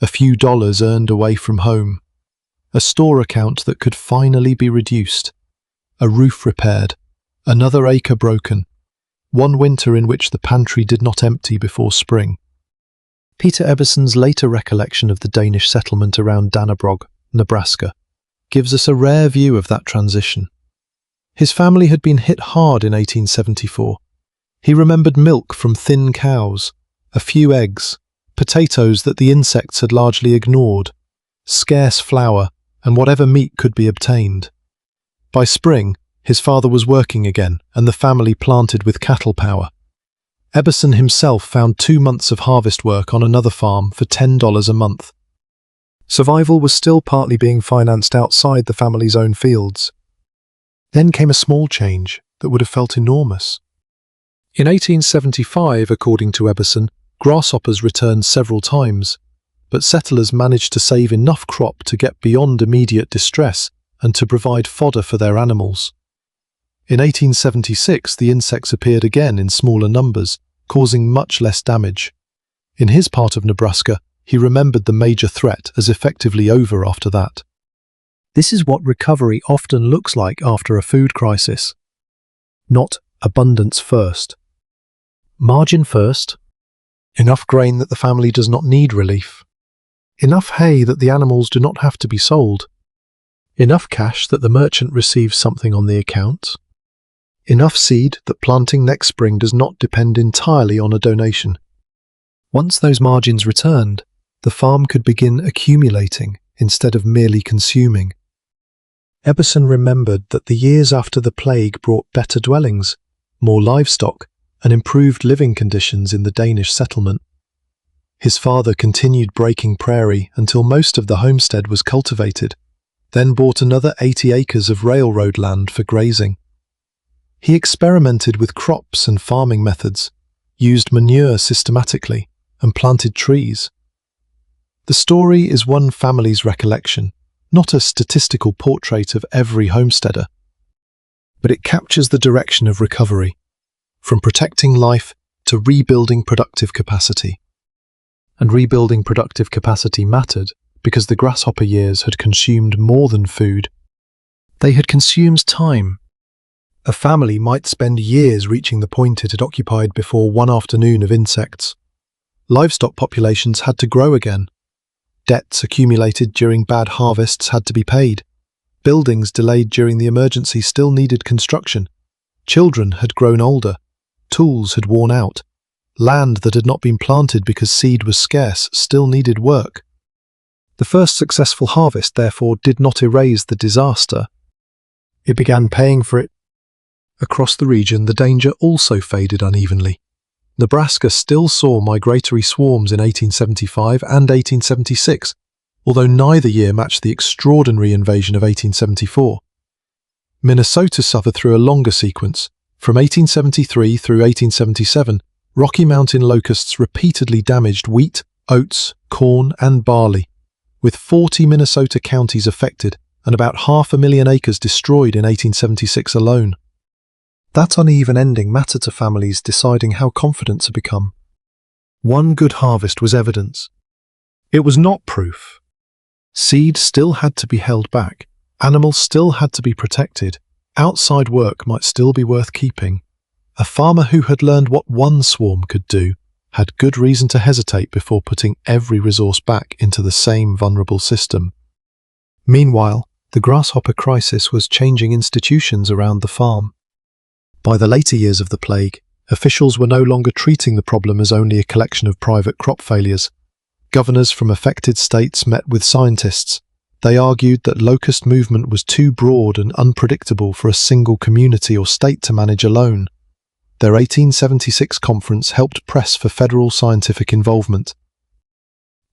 a few dollars earned away from home, a store account that could finally be reduced, a roof repaired, another acre broken, one winter in which the pantry did not empty before spring. Peter Eberson's later recollection of the Danish settlement around Dannebrog, Nebraska, gives us a rare view of that transition. His family had been hit hard in 1874. He remembered milk from thin cows, a few eggs, potatoes that the insects had largely ignored, scarce flour, and whatever meat could be obtained. By spring, his father was working again, and the family planted with cattle power. Eberson himself found 2 months of harvest work on another farm for $10 a month. Survival was still partly being financed outside the family's own fields. Then came a small change that would have felt enormous. In 1875, according to Eberson, grasshoppers returned several times, but settlers managed to save enough crop to get beyond immediate distress and to provide fodder for their animals. In 1876, the insects appeared again in smaller numbers, causing much less damage. In his part of Nebraska, he remembered the major threat as effectively over after that. This is what recovery often looks like after a food crisis. Not abundance first. Margin first. Enough grain that the family does not need relief. Enough hay that the animals do not have to be sold. Enough cash that the merchant receives something on the account. enough seed that planting next spring does not depend entirely on a donation. Once those margins returned, the farm could begin accumulating instead of merely consuming. Eberson remembered that the years after the plague brought better dwellings, more livestock, and improved living conditions in the Danish settlement. His father continued breaking prairie until most of the homestead was cultivated, then bought another 80 acres of railroad land for grazing. He experimented with crops and farming methods, used manure systematically, and planted trees. The story is one family's recollection, not a statistical portrait of every homesteader, but it captures the direction of recovery, from protecting life to rebuilding productive capacity. And rebuilding productive capacity mattered because the grasshopper years had consumed more than food. They had consumed time. A family might spend years reaching the point it had occupied before one afternoon of insects. Livestock populations had to grow again. Debts accumulated during bad harvests had to be paid. Buildings delayed during the emergency still needed construction. Children had grown older. Tools had worn out. Land that had not been planted because seed was scarce still needed work. The first successful harvest, therefore, did not erase the disaster. It began paying for it. Across the region, the danger also faded unevenly. Nebraska still saw migratory swarms in 1875 and 1876, although neither year matched the extraordinary invasion of 1874. Minnesota suffered through a longer sequence. From 1873 through 1877, Rocky Mountain locusts repeatedly damaged wheat, oats, corn, and barley, with 40 Minnesota counties affected and about 500,000 acres destroyed in 1876 alone. That uneven ending mattered to families deciding how confident to become. One good harvest was evidence. It was not proof. Seed still had to be held back, animals still had to be protected, outside work might still be worth keeping. A farmer who had learned what one swarm could do had good reason to hesitate before putting every resource back into the same vulnerable system. Meanwhile, the grasshopper crisis was changing institutions around the farm. By the later years of the plague, officials were no longer treating the problem as only a collection of private crop failures. Governors from affected states met with scientists. They argued that locust movement was too broad and unpredictable for a single community or state to manage alone. Their 1876 conference helped press for federal scientific involvement,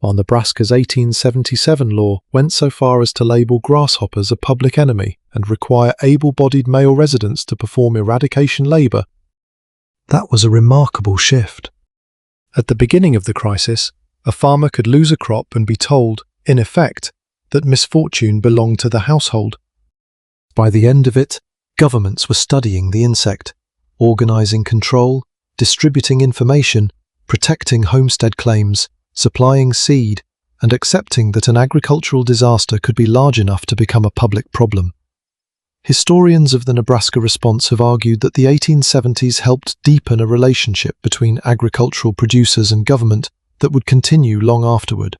while Nebraska's 1877 law went so far as to label grasshoppers a public enemy and require able-bodied male residents to perform eradication labor. That was a remarkable shift. At the beginning of the crisis, a farmer could lose a crop and be told, in effect, that misfortune belonged to the household. By the end of it, governments were studying the insect, organizing control, distributing information, protecting homestead claims, supplying seed, and accepting that an agricultural disaster could be large enough to become a public problem. Historians of the Nebraska response have argued that the 1870s helped deepen a relationship between agricultural producers and government that would continue long afterward.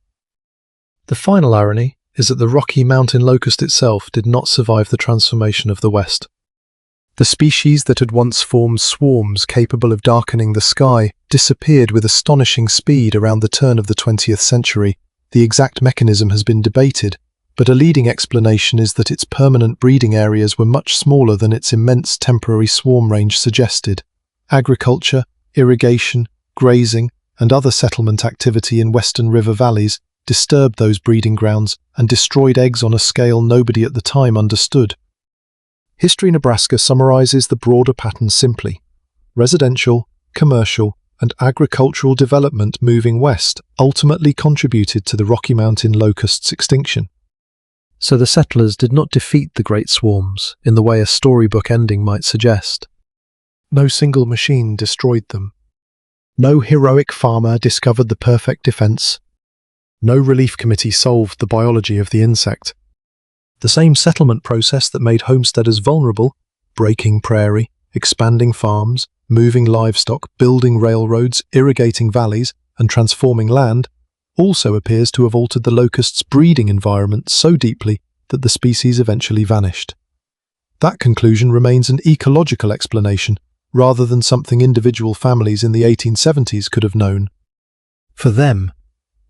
The final irony is that the Rocky Mountain locust itself did not survive the transformation of the West. The species that had once formed swarms capable of darkening the sky disappeared with astonishing speed around the turn of the 20th century. The exact mechanism has been debated, but a leading explanation is that its permanent breeding areas were much smaller than its immense temporary swarm range suggested. Agriculture, irrigation, grazing, and other settlement activity in western river valleys disturbed those breeding grounds and destroyed eggs on a scale nobody at the time understood. History Nebraska summarizes the broader pattern simply. Residential, commercial, and agricultural development moving west ultimately contributed to the Rocky Mountain locust's extinction. So the settlers did not defeat the great swarms in the way a storybook ending might suggest. No single machine destroyed them. No heroic farmer discovered the perfect defense. No relief committee solved the biology of the insect. The same settlement process that made homesteaders vulnerable, breaking prairie, expanding farms, moving livestock, building railroads, irrigating valleys, and transforming land, also appears to have altered the locust's breeding environment so deeply that the species eventually vanished. That conclusion remains an ecological explanation, rather than something individual families in the 1870s could have known. For them,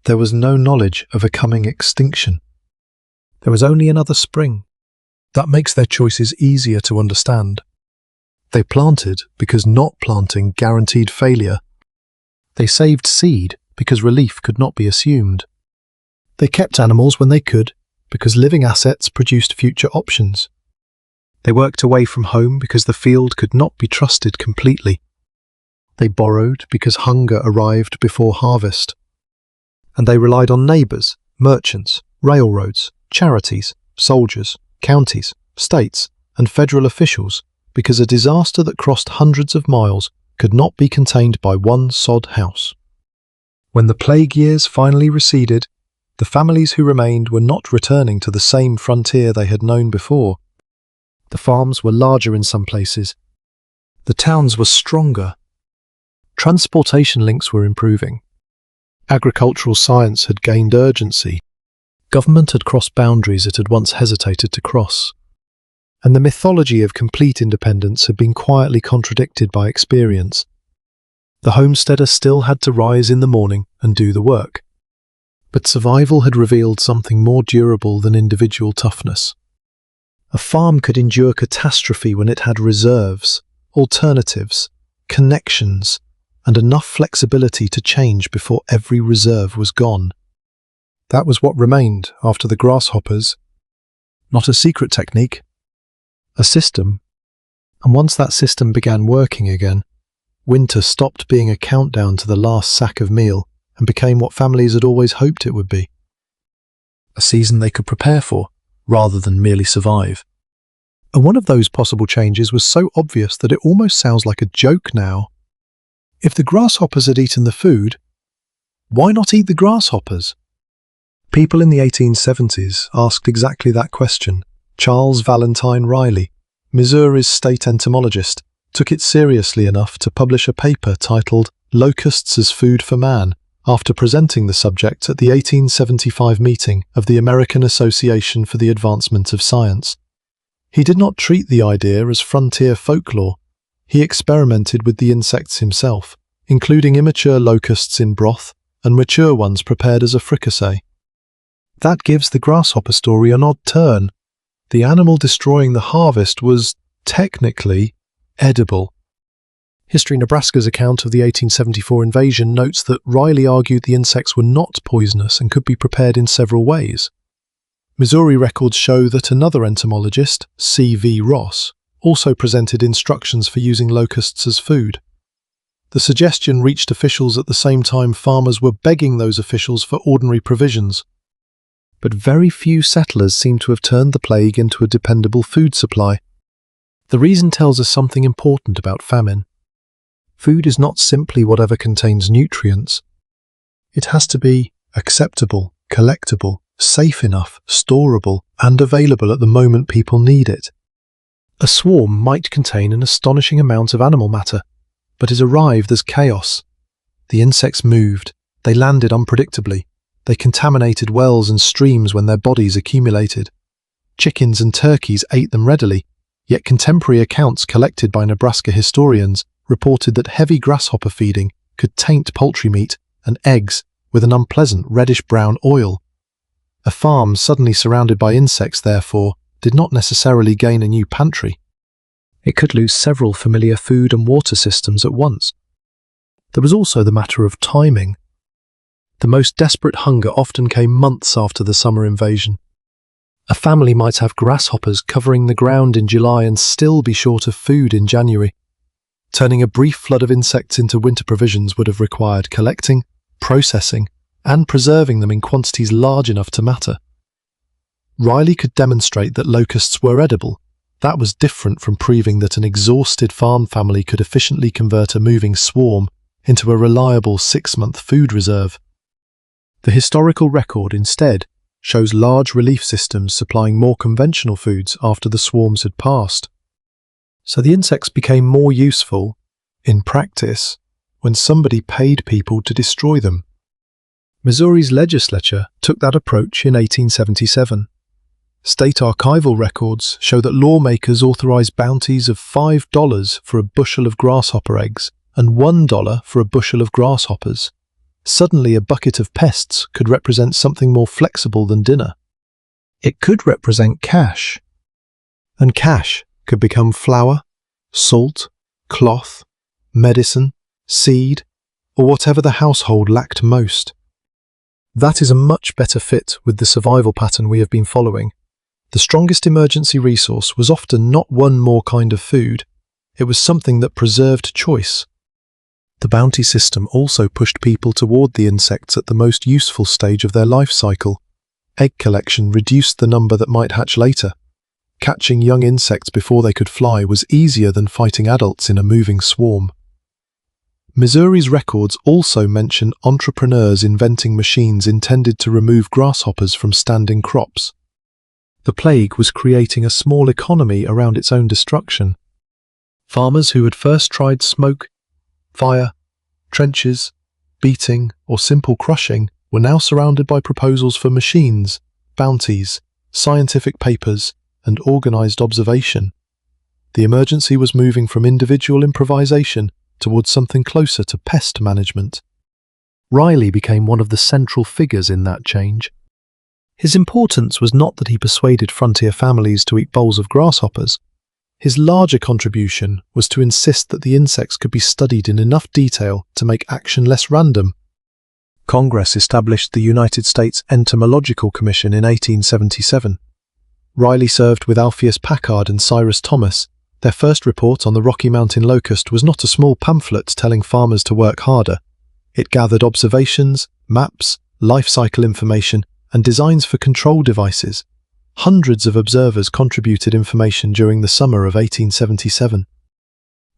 there was no knowledge of a coming extinction. There was only another spring. That makes their choices easier to understand. They planted because not planting guaranteed failure. They saved seed because relief could not be assumed. They kept animals when they could because living assets produced future options. They worked away from home because the field could not be trusted completely. They borrowed because hunger arrived before harvest. And they relied on neighbours, merchants, railroads, charities, soldiers, counties, states, and federal officials because a disaster that crossed hundreds of miles could not be contained by one sod house. When the plague years finally receded, the families who remained were not returning to the same frontier they had known before. The farms were larger in some places. The towns were stronger. Transportation links were improving. Agricultural science had gained urgency. Government had crossed boundaries it had once hesitated to cross. And the mythology of complete independence had been quietly contradicted by experience. The homesteader still had to rise in the morning and do the work. But survival had revealed something more durable than individual toughness. A farm could endure catastrophe when it had reserves, alternatives, connections, and enough flexibility to change before every reserve was gone. That was what remained after the grasshoppers. Not a secret technique, a system. And once that system began working again, winter stopped being a countdown to the last sack of meal and became what families had always hoped it would be. A season they could prepare for, rather than merely survive. And one of those possible changes was so obvious that it almost sounds like a joke now. If the grasshoppers had eaten the food, why not eat the grasshoppers? People in the 1870s asked exactly that question. Charles Valentine Riley, Missouri's state entomologist, took it seriously enough to publish a paper titled "Locusts as Food for Man" after presenting the subject at the 1875 meeting of the American Association for the Advancement of Science. He did not treat the idea as frontier folklore. He experimented with the insects himself, including immature locusts in broth and mature ones prepared as a fricassee. That gives the grasshopper story an odd turn. The animal destroying the harvest was, technically, edible. History Nebraska's account of the 1874 invasion notes that Riley argued the insects were not poisonous and could be prepared in several ways. Missouri records show that another entomologist, C.V. Ross, also presented instructions for using locusts as food. The suggestion reached officials at the same time farmers were begging those officials for ordinary provisions. But very few settlers seem to have turned the plague into a dependable food supply. The reason tells us something important about famine. Food is not simply whatever contains nutrients. It has to be acceptable, collectible, safe enough, storable, and available at the moment people need it. A swarm might contain an astonishing amount of animal matter, but it arrived as chaos. The insects moved, they landed unpredictably, they contaminated wells and streams when their bodies accumulated. Chickens and turkeys ate them readily, yet contemporary accounts collected by Nebraska historians reported that heavy grasshopper feeding could taint poultry meat and eggs with an unpleasant reddish-brown oil. A farm suddenly surrounded by insects, therefore, did not necessarily gain a new pantry. It could lose several familiar food and water systems at once. There was also the matter of timing. The most desperate hunger often came months after the summer invasion. A family might have grasshoppers covering the ground in July and still be short of food in January. Turning a brief flood of insects into winter provisions would have required collecting, processing, and preserving them in quantities large enough to matter. Riley could demonstrate that locusts were edible. That was different from proving that an exhausted farm family could efficiently convert a moving swarm into a reliable 6-month food reserve. The historical record, instead, shows large relief systems supplying more conventional foods after the swarms had passed. So the insects became more useful, in practice, when somebody paid people to destroy them. Missouri's legislature took that approach in 1877. State archival records show that lawmakers authorized bounties of $5 for a bushel of grasshopper eggs and $1 for a bushel of grasshoppers. Suddenly, a bucket of pests could represent something more flexible than dinner. It could represent cash. And cash could become flour, salt, cloth, medicine, seed, or whatever the household lacked most. That is a much better fit with the survival pattern we have been following. The strongest emergency resource was often not one more kind of food. It was something that preserved choice. The bounty system also pushed people toward the insects at the most useful stage of their life cycle. Egg collection reduced the number that might hatch later. Catching young insects before they could fly was easier than fighting adults in a moving swarm. Missouri's records also mention entrepreneurs inventing machines intended to remove grasshoppers from standing crops. The plague was creating a small economy around its own destruction. Farmers who had first tried smoke, fire, trenches, beating, or simple crushing were now surrounded by proposals for machines, bounties, scientific papers, and organized observation. The emergency was moving from individual improvisation towards something closer to pest management. Riley became one of the central figures in that change. His importance was not that he persuaded frontier families to eat bowls of grasshoppers. His larger contribution was to insist that the insects could be studied in enough detail to make action less random. Congress established the United States Entomological Commission in 1877. Riley served with Alpheus Packard and Cyrus Thomas. Their first report on the Rocky Mountain locust was not a small pamphlet telling farmers to work harder. It gathered observations, maps, life cycle information, and designs for control devices. Hundreds of observers contributed information during the summer of 1877.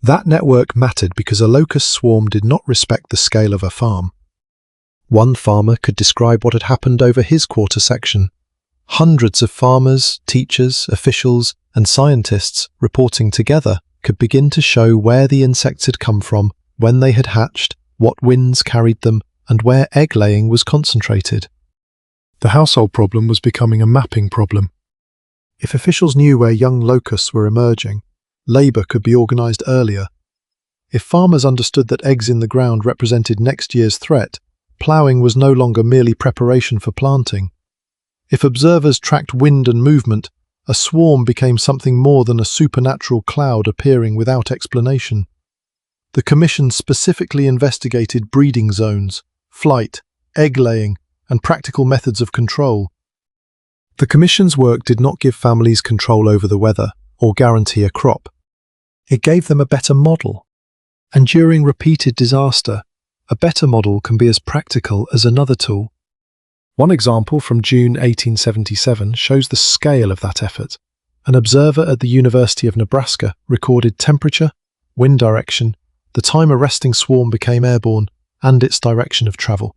That network mattered because a locust swarm did not respect the scale of a farm. One farmer could describe what had happened over his quarter section. Hundreds of farmers, teachers, officials, and scientists reporting together could begin to show where the insects had come from, when they had hatched, what winds carried them, and where egg-laying was concentrated. The household problem was becoming a mapping problem. If officials knew where young locusts were emerging, labor could be organized earlier. If farmers understood that eggs in the ground represented next year's threat, plowing was no longer merely preparation for planting. If observers tracked wind and movement, a swarm became something more than a supernatural cloud appearing without explanation. The Commission specifically investigated breeding zones, flight, egg-laying, and practical methods of control. The Commission's work did not give families control over the weather or guarantee a crop. It gave them a better model. And during repeated disaster, a better model can be as practical as another tool. One example from June 1877 shows the scale of that effort. An observer at the University of Nebraska recorded temperature, wind direction, the time a resting swarm became airborne, and its direction of travel.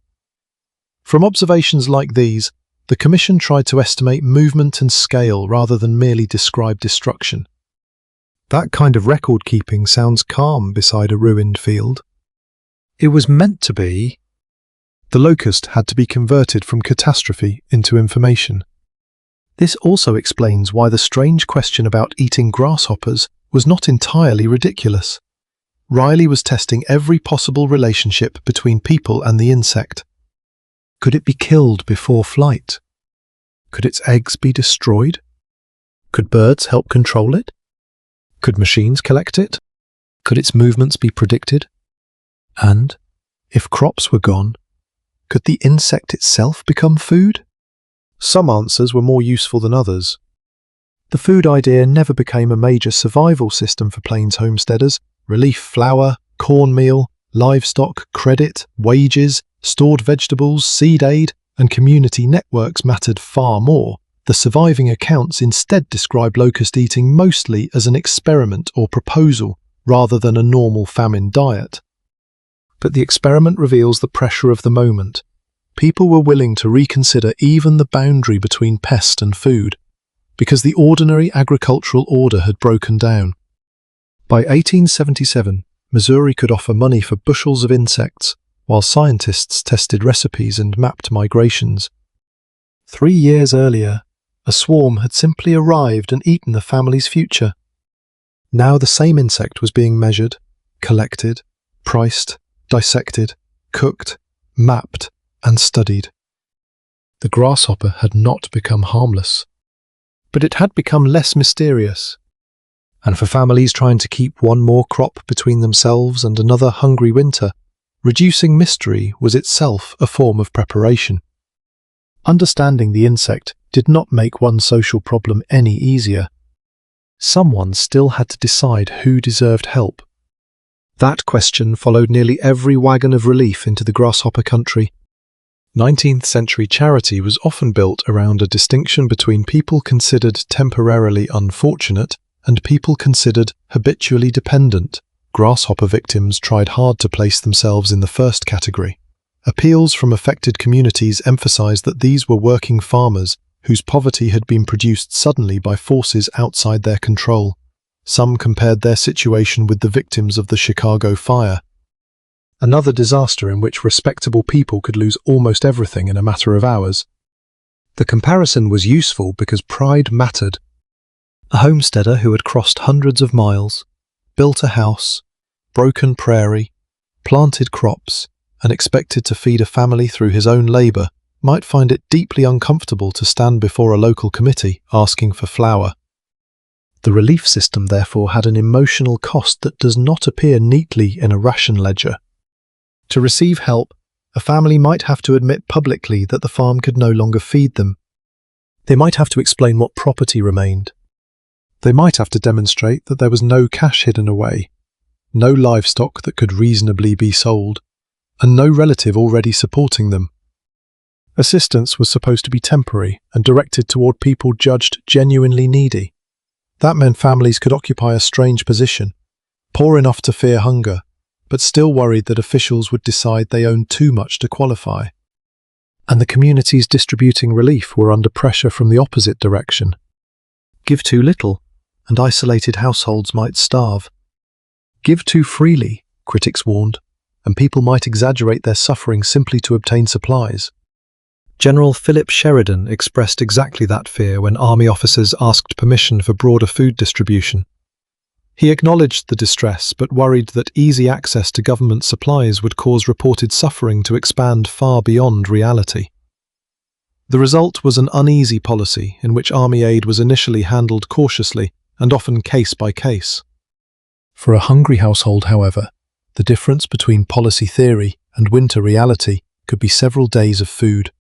From observations like these, the Commission tried to estimate movement and scale rather than merely describe destruction. That kind of record-keeping sounds calm beside a ruined field. It was meant to be. The locust had to be converted from catastrophe into information. This also explains why the strange question about eating grasshoppers was not entirely ridiculous. Riley was testing every possible relationship between people and the insect. Could it be killed before flight? Could its eggs be destroyed? Could birds help control it? Could machines collect it? Could its movements be predicted? And, if crops were gone, could the insect itself become food? Some answers were more useful than others. The food idea never became a major survival system for Plains homesteaders. Relief flour, cornmeal, livestock, credit, wages, stored vegetables, seed aid, and community networks mattered far more. The surviving accounts instead describe locust eating mostly as an experiment or proposal, rather than a normal famine diet. But the experiment reveals the pressure of the moment. People were willing to reconsider even the boundary between pest and food, because the ordinary agricultural order had broken down. By 1877, Missouri could offer money for bushels of insects, while scientists tested recipes and mapped migrations. 3 years earlier, A swarm had simply arrived and eaten the family's future. Now the same insect was being measured, collected, priced, dissected, cooked, mapped, and studied. The grasshopper had not become harmless, but it had become less mysterious. And for families trying to keep one more crop between themselves and another hungry winter, reducing mystery was itself a form of preparation. Understanding the insect did not make one social problem any easier. Someone still had to decide who deserved help. That question followed nearly every wagon of relief into the grasshopper country. 19th century charity was often built around a distinction between people considered temporarily unfortunate and people considered habitually dependent. Grasshopper victims tried hard to place themselves in the first category. Appeals from affected communities emphasized that these were working farmers whose poverty had been produced suddenly by forces outside their control. Some compared their situation with the victims of the Chicago fire, another disaster in which respectable people could lose almost everything in a matter of hours. The comparison was useful because pride mattered. A homesteader who had crossed hundreds of miles, built a house, broken prairie, planted crops, and expected to feed a family through his own labor might find it deeply uncomfortable to stand before a local committee asking for flour. The relief system, therefore, had an emotional cost that does not appear neatly in a ration ledger. To receive help, a family might have to admit publicly that the farm could no longer feed them. They might have to explain what property remained. They might have to demonstrate that there was no cash hidden away, no livestock that could reasonably be sold, and no relative already supporting them. Assistance was supposed to be temporary and directed toward people judged genuinely needy. That meant families could occupy a strange position, poor enough to fear hunger, but still worried that officials would decide they owned too much to qualify. And the communities distributing relief were under pressure from the opposite direction. Give too little, and isolated households might starve. Give too freely, critics warned, and people might exaggerate their suffering simply to obtain supplies. General Philip Sheridan expressed exactly that fear when army officers asked permission for broader food distribution. He acknowledged the distress but worried that easy access to government supplies would cause reported suffering to expand far beyond reality. The result was an uneasy policy in which army aid was initially handled cautiously and often case by case. For a hungry household, however, the difference between policy theory and winter reality could be several days of food.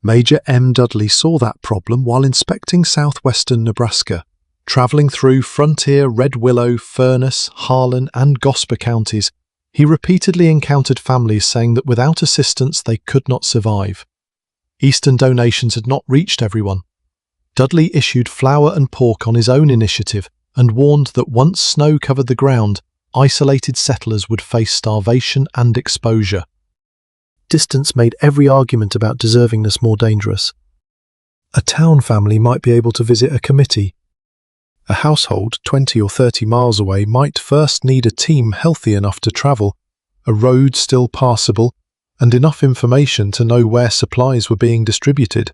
Major M. Dudley saw that problem while inspecting southwestern Nebraska. Traveling through frontier Red Willow, Furnace, Harlan, and Gosper counties, he repeatedly encountered families saying that without assistance they could not survive. Eastern donations had not reached everyone. Dudley issued flour and pork on his own initiative and warned that once snow covered the ground, isolated settlers would face starvation and exposure. Distance made every argument about deservingness more dangerous. A town family might be able to visit a committee. A household 20 or 30 miles away might first need a team healthy enough to travel, a road still passable, and enough information to know where supplies were being distributed.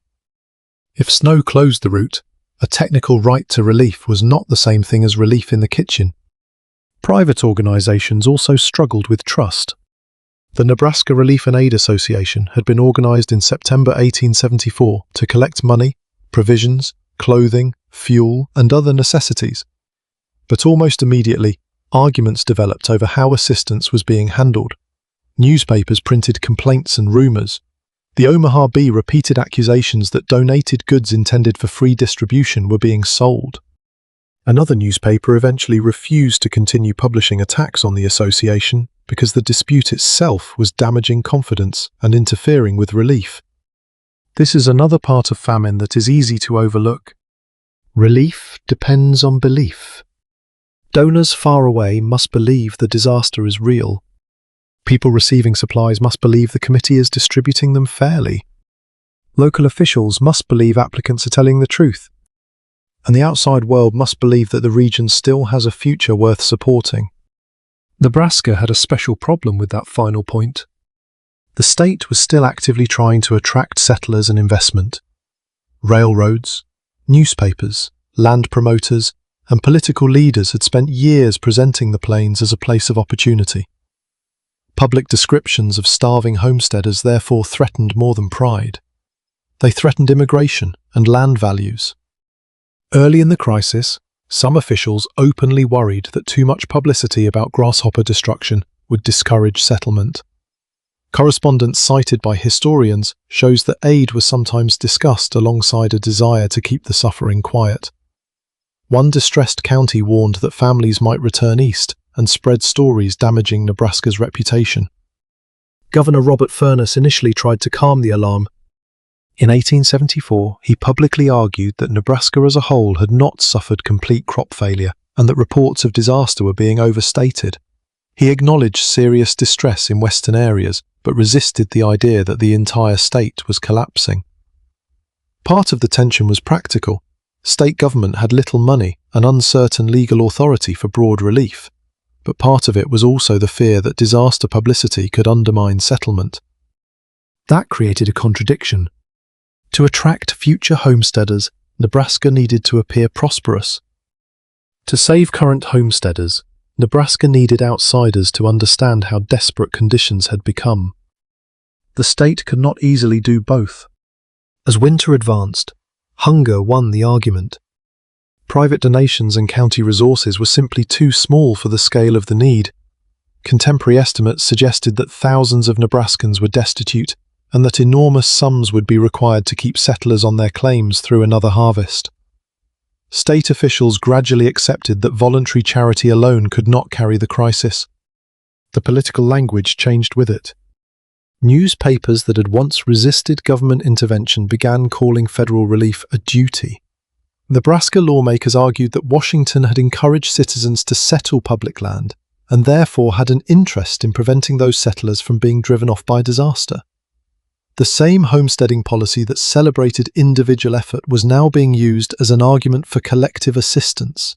If snow closed the route, a technical right to relief was not the same thing as relief in the kitchen. Private organizations also struggled with trust. The Nebraska Relief and Aid Association had been organized in September 1874 to collect money, provisions, clothing, fuel, and other necessities. But almost immediately, arguments developed over how assistance was being handled. Newspapers printed complaints and rumors. The Omaha Bee repeated accusations that donated goods intended for free distribution were being sold. Another newspaper eventually refused to continue publishing attacks on the association because the dispute itself was damaging confidence and interfering with relief. This is another part of famine that is easy to overlook. Relief depends on belief. Donors far away must believe the disaster is real. People receiving supplies must believe the committee is distributing them fairly. Local officials must believe applicants are telling the truth. And the outside world must believe that the region still has a future worth supporting. Nebraska had a special problem with that final point. The state was still actively trying to attract settlers and investment. Railroads, Newspapers, land promoters, and political leaders had spent years presenting the plains as a place of opportunity. Public descriptions of starving homesteaders therefore threatened more than pride. They threatened immigration and land values. Early in the crisis, some officials openly worried that too much publicity about grasshopper destruction would discourage settlement. Correspondence cited by historians shows that aid was sometimes discussed alongside a desire to keep the suffering quiet. One distressed county warned that families might return east and spread stories damaging Nebraska's reputation. Governor Robert Furness initially tried to calm the alarm. In 1874, he publicly argued that Nebraska as a whole had not suffered complete crop failure and that reports of disaster were being overstated. He acknowledged serious distress in western areas, but resisted the idea that the entire state was collapsing. Part of the tension was practical. State government had little money and uncertain legal authority for broad relief, but part of it was also the fear that disaster publicity could undermine settlement. That created a contradiction. To attract future homesteaders, Nebraska needed to appear prosperous. To save current homesteaders, Nebraska needed outsiders to understand how desperate conditions had become. The state could not easily do both. As winter advanced, hunger won the argument. Private donations and county resources were simply too small for the scale of the need. Contemporary estimates suggested that thousands of Nebraskans were destitute and that enormous sums would be required to keep settlers on their claims through another harvest. State officials gradually accepted that voluntary charity alone could not carry the crisis. The political language changed with it. Newspapers that had once resisted government intervention began calling federal relief a duty. Nebraska lawmakers argued that Washington had encouraged citizens to settle public land and therefore had an interest in preventing those settlers from being driven off by disaster. The same homesteading policy that celebrated individual effort was now being used as an argument for collective assistance.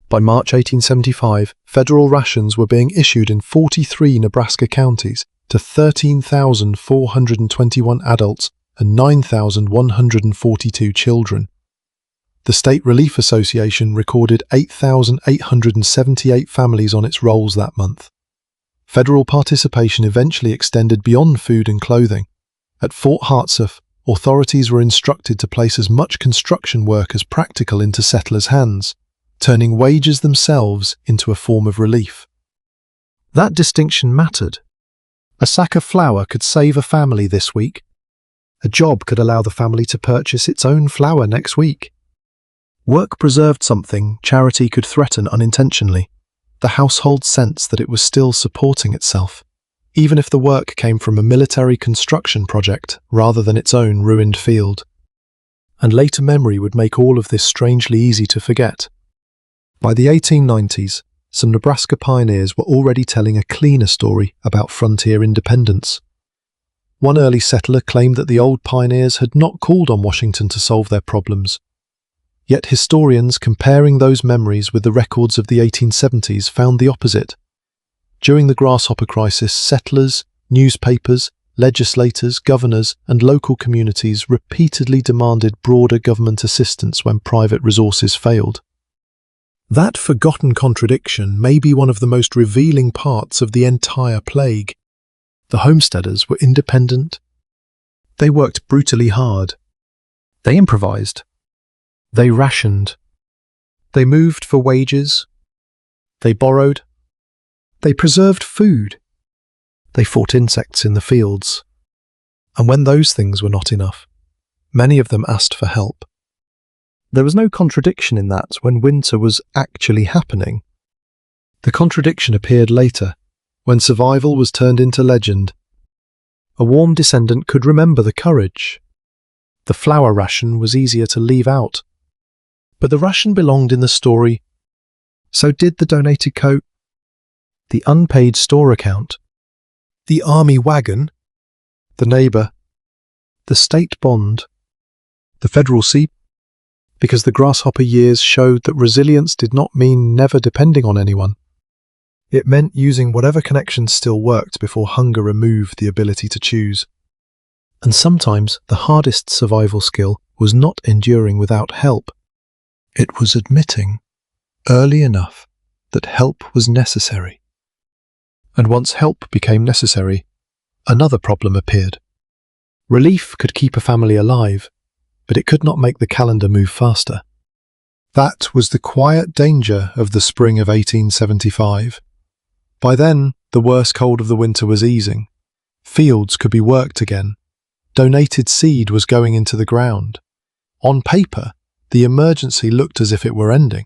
By March 1875, federal rations were being issued in 43 Nebraska counties to 13,421 adults and 9,142 children. The State Relief Association recorded 8,878 families on its rolls that month. Federal participation eventually extended beyond food and clothing. At Fort Hartsuff, authorities were instructed to place as much construction work as practical into settlers' hands, turning wages themselves into a form of relief. That distinction mattered. A sack of flour could save a family this week. A job could allow the family to purchase its own flour next week. Work preserved something charity could threaten unintentionally, the household sense that it was still supporting itself, even if the work came from a military construction project rather than its own ruined field. And later memory would make all of this strangely easy to forget. By the 1890s, some Nebraska pioneers were already telling a cleaner story about frontier independence. One early settler claimed that the old pioneers had not called on Washington to solve their problems. Yet historians comparing those memories with the records of the 1870s found the opposite. During the Grasshopper crisis, settlers, newspapers, legislators, governors, and local communities repeatedly demanded broader government assistance when private resources failed. That forgotten contradiction may be one of the most revealing parts of the entire plague. The homesteaders were independent. They worked brutally hard. They improvised. They rationed. They moved for wages. They borrowed. They preserved food. They fought insects in the fields. And when those things were not enough, many of them asked for help. There was no contradiction in that when winter was actually happening. The contradiction appeared later, when survival was turned into legend. A warm descendant could remember the courage. The flour ration was easier to leave out. But the ration belonged in the story. So did the donated coat, the unpaid store account, the army wagon, the neighbour, the state bond, the federal seat, because the Grasshopper years showed that resilience did not mean never depending on anyone. It meant using whatever connections still worked before hunger removed the ability to choose. And sometimes the hardest survival skill was not enduring without help. It was admitting, early enough, that help was necessary. And once help became necessary, another problem appeared. Relief could keep a family alive, but it could not make the calendar move faster. That was the quiet danger of the spring of 1875. By then, the worst cold of the winter was easing. Fields could be worked again. Donated seed was going into the ground. On paper, the emergency looked as if it were ending.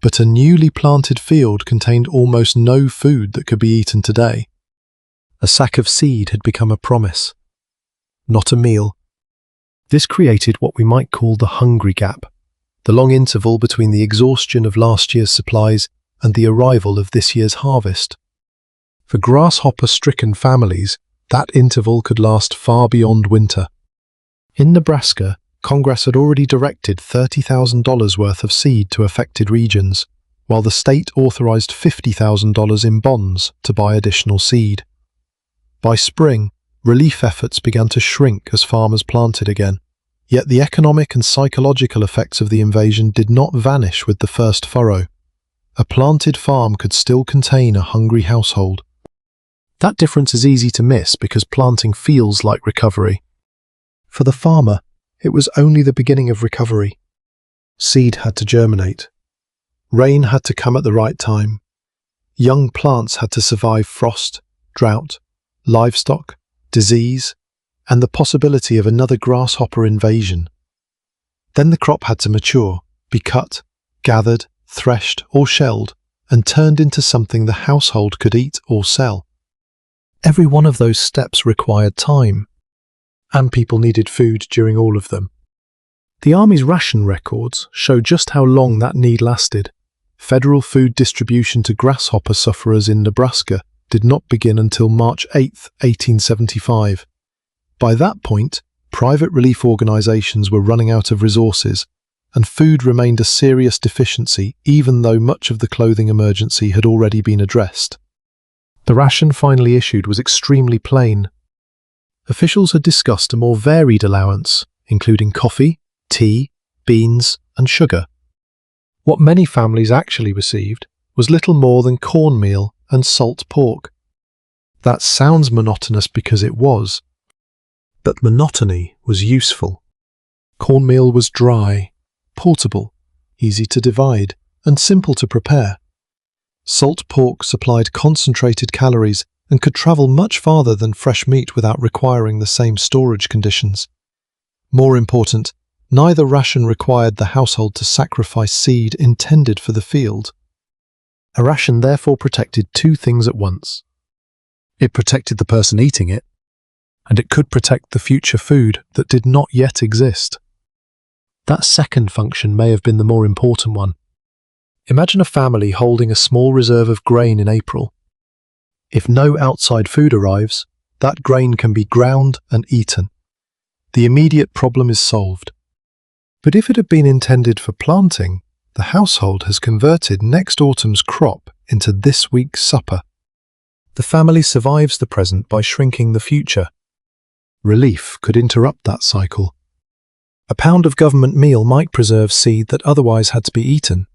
But a newly planted field contained almost no food that could be eaten today. A sack of seed had become a promise, not a meal. This created what we might call the hungry gap, the long interval between the exhaustion of last year's supplies and the arrival of this year's harvest. For grasshopper-stricken families, that interval could last far beyond winter. In Nebraska, Congress had already directed $30,000 worth of seed to affected regions, while the state authorized $50,000 in bonds to buy additional seed. By spring, relief efforts began to shrink as farmers planted again. Yet the economic and psychological effects of the invasion did not vanish with the first furrow. A planted farm could still contain a hungry household. That difference is easy to miss because planting feels like recovery. For the farmer, it was only the beginning of recovery. Seed had to germinate. Rain had to come at the right time. Young plants had to survive frost, drought, livestock, disease, and the possibility of another grasshopper invasion. Then the crop had to mature, be cut, gathered, threshed or shelled, and turned into something the household could eat or sell. Every one of those steps required time, and people needed food during all of them. The Army's ration records show just how long that need lasted. Federal food distribution to grasshopper sufferers in Nebraska did not begin until March 8, 1875. By that point, private relief organizations were running out of resources, and food remained a serious deficiency even though much of the clothing emergency had already been addressed. The ration finally issued was extremely plain. Officials had discussed a more varied allowance, including coffee, tea, beans, and sugar. What many families actually received was little more than cornmeal and salt pork. That sounds monotonous because it was, but monotony was useful. Cornmeal was dry, portable, easy to divide, and simple to prepare. Salt pork supplied concentrated calories and could travel much farther than fresh meat without requiring the same storage conditions. More important, neither ration required the household to sacrifice seed intended for the field. A ration therefore protected two things at once. It protected the person eating it, and it could protect the future food that did not yet exist. That second function may have been the more important one. Imagine a family holding a small reserve of grain in April. If no outside food arrives, that grain can be ground and eaten. The immediate problem is solved. But if it had been intended for planting, the household has converted next autumn's crop into this week's supper. The family survives the present by shrinking the future. Relief could interrupt that cycle. A pound of government meal might preserve seed that otherwise had to be eaten.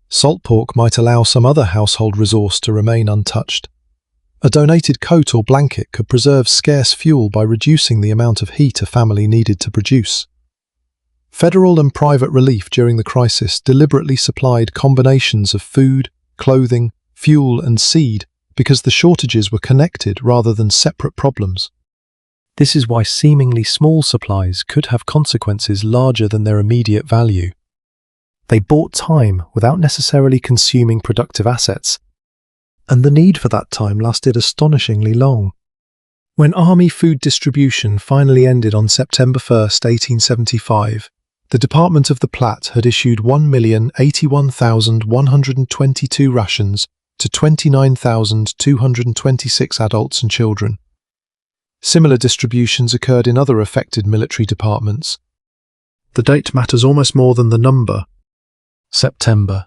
Salt pork might allow some other household resource to remain untouched. A donated coat or blanket could preserve scarce fuel by reducing the amount of heat a family needed to produce. Federal and private relief during the crisis deliberately supplied combinations of food, clothing, fuel, and seed because the shortages were connected rather than separate problems. This is why seemingly small supplies could have consequences larger than their immediate value. They bought time without necessarily consuming productive assets, and the need for that time lasted astonishingly long. When Army food distribution finally ended on September 1, 1875, the Department of the Platte had issued 1,081,122 rations to 29,226 adults and children. Similar distributions occurred in other affected military departments. The date matters almost more than the number. September.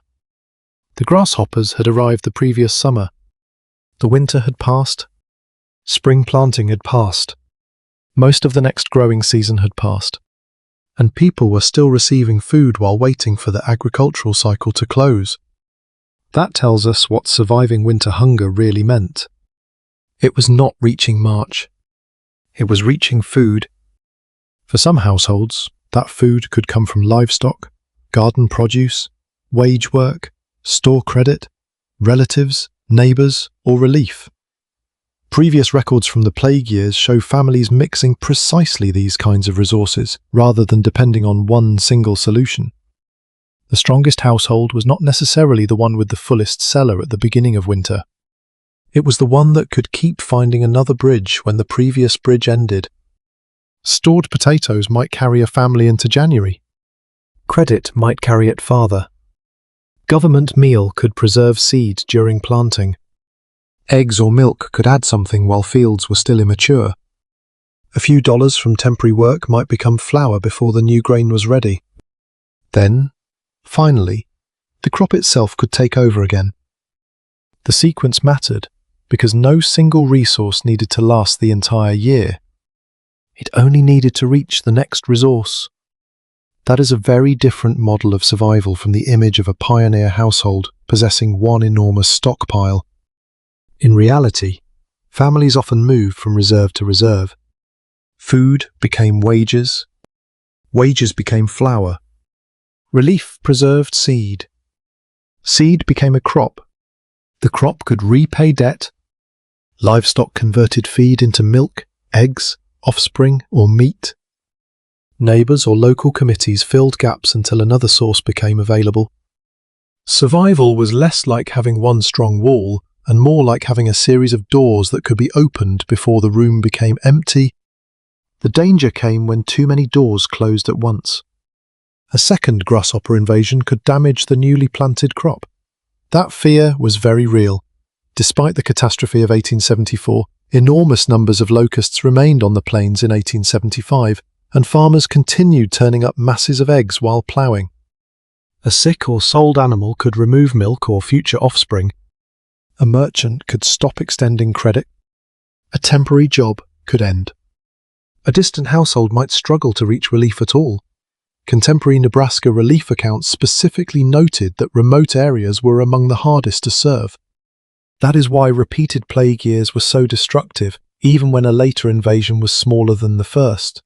The grasshoppers had arrived the previous summer. The winter had passed. Spring planting had passed. Most of the next growing season had passed, and people were still receiving food while waiting for the agricultural cycle to close. That tells us what surviving winter hunger really meant. It was not reaching March. It was reaching food. For some households, that food could come from livestock, garden produce, wage work, store credit, relatives, neighbours, or relief. Previous records from the plague years show families mixing precisely these kinds of resources, rather than depending on one single solution. The strongest household was not necessarily the one with the fullest cellar at the beginning of winter. It was the one that could keep finding another bridge when the previous bridge ended. Stored potatoes might carry a family into January. Credit might carry it farther. Government meal could preserve seed during planting. Eggs or milk could add something while fields were still immature. A few dollars from temporary work might become flour before the new grain was ready. Then, finally, the crop itself could take over again. The sequence mattered because no single resource needed to last the entire year. It only needed to reach the next resource. That is a very different model of survival from the image of a pioneer household possessing one enormous stockpile. In reality, families often moved from reserve to reserve. Food became wages. Wages became flour. Relief preserved seed. Seed became a crop. The crop could repay debt. Livestock converted feed into milk, eggs, offspring, or meat. Neighbours or local committees filled gaps until another source became available. Survival was less like having one strong wall and more like having a series of doors that could be opened before the room became empty. The danger came when too many doors closed at once. A second grasshopper invasion could damage the newly planted crop. That fear was very real. Despite the catastrophe of 1874, enormous numbers of locusts remained on the plains in 1875, and farmers continued turning up masses of eggs while ploughing. A sick or sold animal could remove milk or future offspring. A merchant could stop extending credit. A temporary job could end. A distant household might struggle to reach relief at all. Contemporary Nebraska relief accounts specifically noted that remote areas were among the hardest to serve. That is why repeated plague years were so destructive, even when a later invasion was smaller than the first.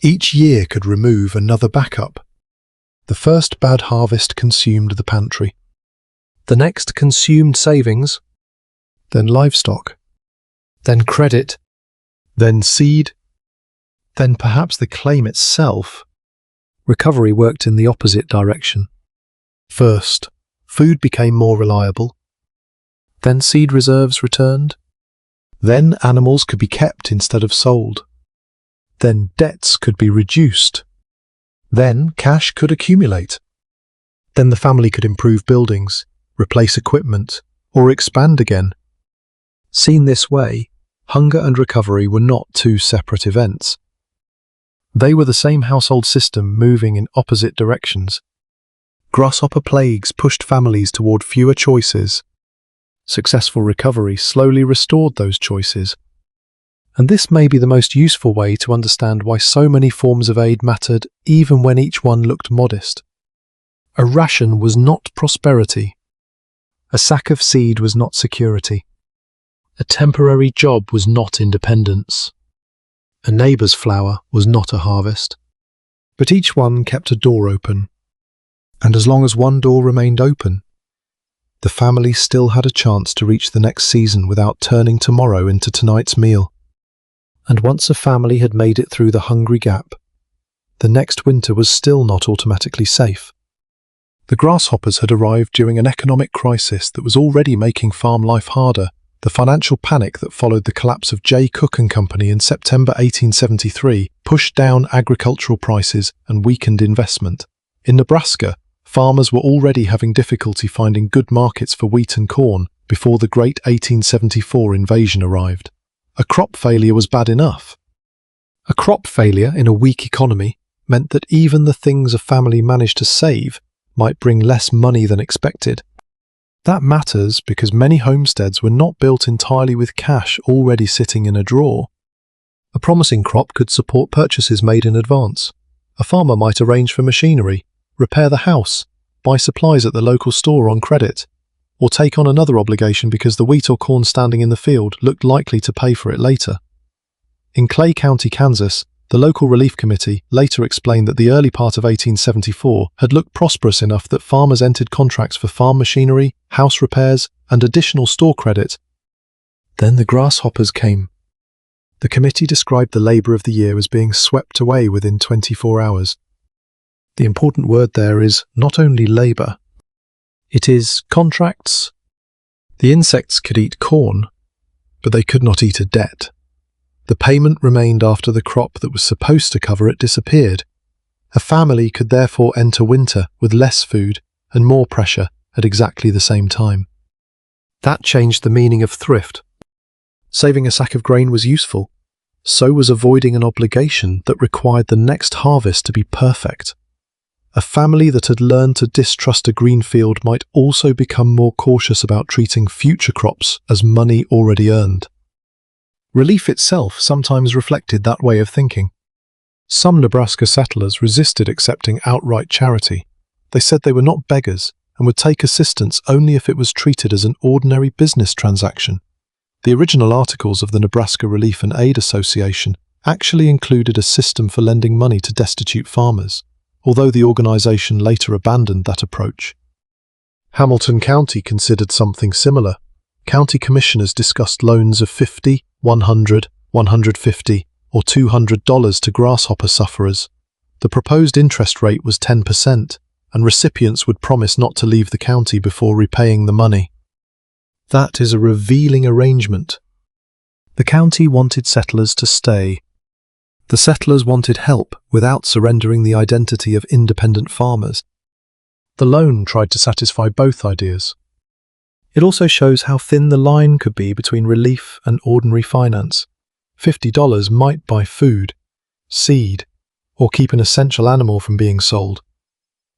Each year could remove another backup. The first bad harvest consumed the pantry. The next consumed savings, then livestock, then credit, then seed, then perhaps the claim itself. Recovery worked in the opposite direction. First, food became more reliable. Then seed reserves returned. Then animals could be kept instead of sold. Then debts could be reduced. Then cash could accumulate. Then the family could improve buildings, replace equipment, or expand again. Seen this way, hunger and recovery were not two separate events. They were the same household system moving in opposite directions. Grasshopper plagues pushed families toward fewer choices. Successful recovery slowly restored those choices. And this may be the most useful way to understand why so many forms of aid mattered even when each one looked modest. A ration was not prosperity. A sack of seed was not security. A temporary job was not independence. A neighbour's flour was not a harvest. But each one kept a door open. And as long as one door remained open, the family still had a chance to reach the next season without turning tomorrow into tonight's meal. And once a family had made it through the hungry gap, the next winter was still not automatically safe. The grasshoppers had arrived during an economic crisis that was already making farm life harder. The financial panic that followed the collapse of J. Cook and Company in September 1873 pushed down agricultural prices and weakened investment. In Nebraska, farmers were already having difficulty finding good markets for wheat and corn before the great 1874 invasion arrived. A crop failure was bad enough. A crop failure in a weak economy meant that even the things a family managed to save might bring less money than expected. That matters because many homesteads were not built entirely with cash already sitting in a drawer. A promising crop could support purchases made in advance. A farmer might arrange for machinery, repair the house, buy supplies at the local store on credit, or take on another obligation because the wheat or corn standing in the field looked likely to pay for it later. In Clay County, Kansas, the local relief committee later explained that the early part of 1874 had looked prosperous enough that farmers entered contracts for farm machinery, house repairs, and additional store credit. Then the grasshoppers came. The committee described the labor of the year as being swept away within 24 hours. The important word there is not only labor. It is contracts. The insects could eat corn, but they could not eat a debt. The payment remained after the crop that was supposed to cover it disappeared. A family could therefore enter winter with less food and more pressure at exactly the same time. That changed the meaning of thrift. Saving a sack of grain was useful. So was avoiding an obligation that required the next harvest to be perfect. A family that had learned to distrust a green field might also become more cautious about treating future crops as money already earned. Relief itself sometimes reflected that way of thinking. Some Nebraska settlers resisted accepting outright charity. They said they were not beggars and would take assistance only if it was treated as an ordinary business transaction. The original articles of the Nebraska Relief and Aid Association actually included a system for lending money to destitute farmers, although the organization later abandoned that approach. Hamilton County considered something similar. County commissioners discussed loans of $50, $100, $150, or $200 to grasshopper sufferers. The proposed interest rate was 10%, and recipients would promise not to leave the county before repaying the money. That is a revealing arrangement. The county wanted settlers to stay. The settlers wanted help without surrendering the identity of independent farmers. The loan tried to satisfy both ideas. It also shows how thin the line could be between relief and ordinary finance. $50 might buy food, seed, or keep an essential animal from being sold.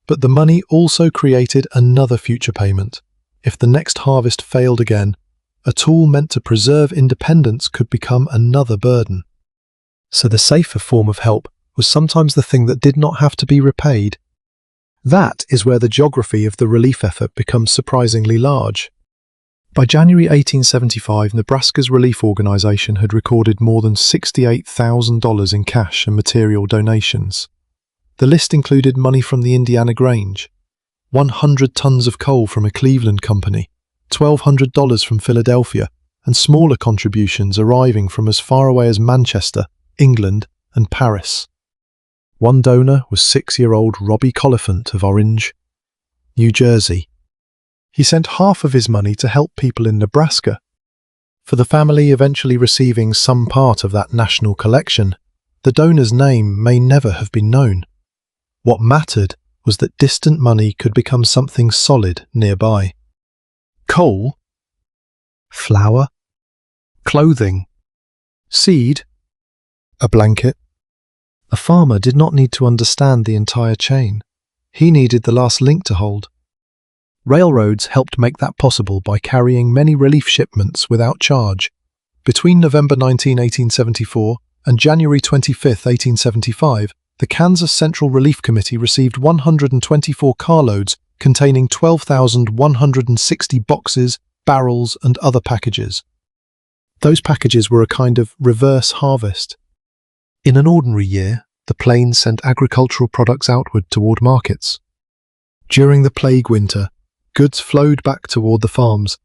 But the money also created another future payment. If the next harvest failed again, a tool meant to preserve independence could become another burden. So the safer form of help was sometimes the thing that did not have to be repaid. That is where the geography of the relief effort becomes surprisingly large. By January 1875, Nebraska's relief organization had recorded more than $68,000 in cash and material donations. The list included money from the Indiana Grange, 100 tons of coal from a Cleveland company, $1,200 from Philadelphia, and smaller contributions arriving from as far away as Manchester, England, and Paris. One donor was 6-year-old Robbie Coliphant of Orange, New Jersey. He sent half of his money to help people in Nebraska. For the family eventually receiving some part of that national collection, the donor's name may never have been known. What mattered was that distant money could become something solid nearby. Coal, flour, clothing, seed, a blanket. A farmer did not need to understand the entire chain. He needed the last link to hold. Railroads helped make that possible by carrying many relief shipments without charge. Between November 19, 1874 and January 25, 1875, the Kansas Central Relief Committee received 124 carloads containing 12,160 boxes, barrels, and other packages. Those packages were a kind of reverse harvest. In an ordinary year, the plains sent agricultural products outward toward markets. During the plague winter, goods flowed back toward the farms.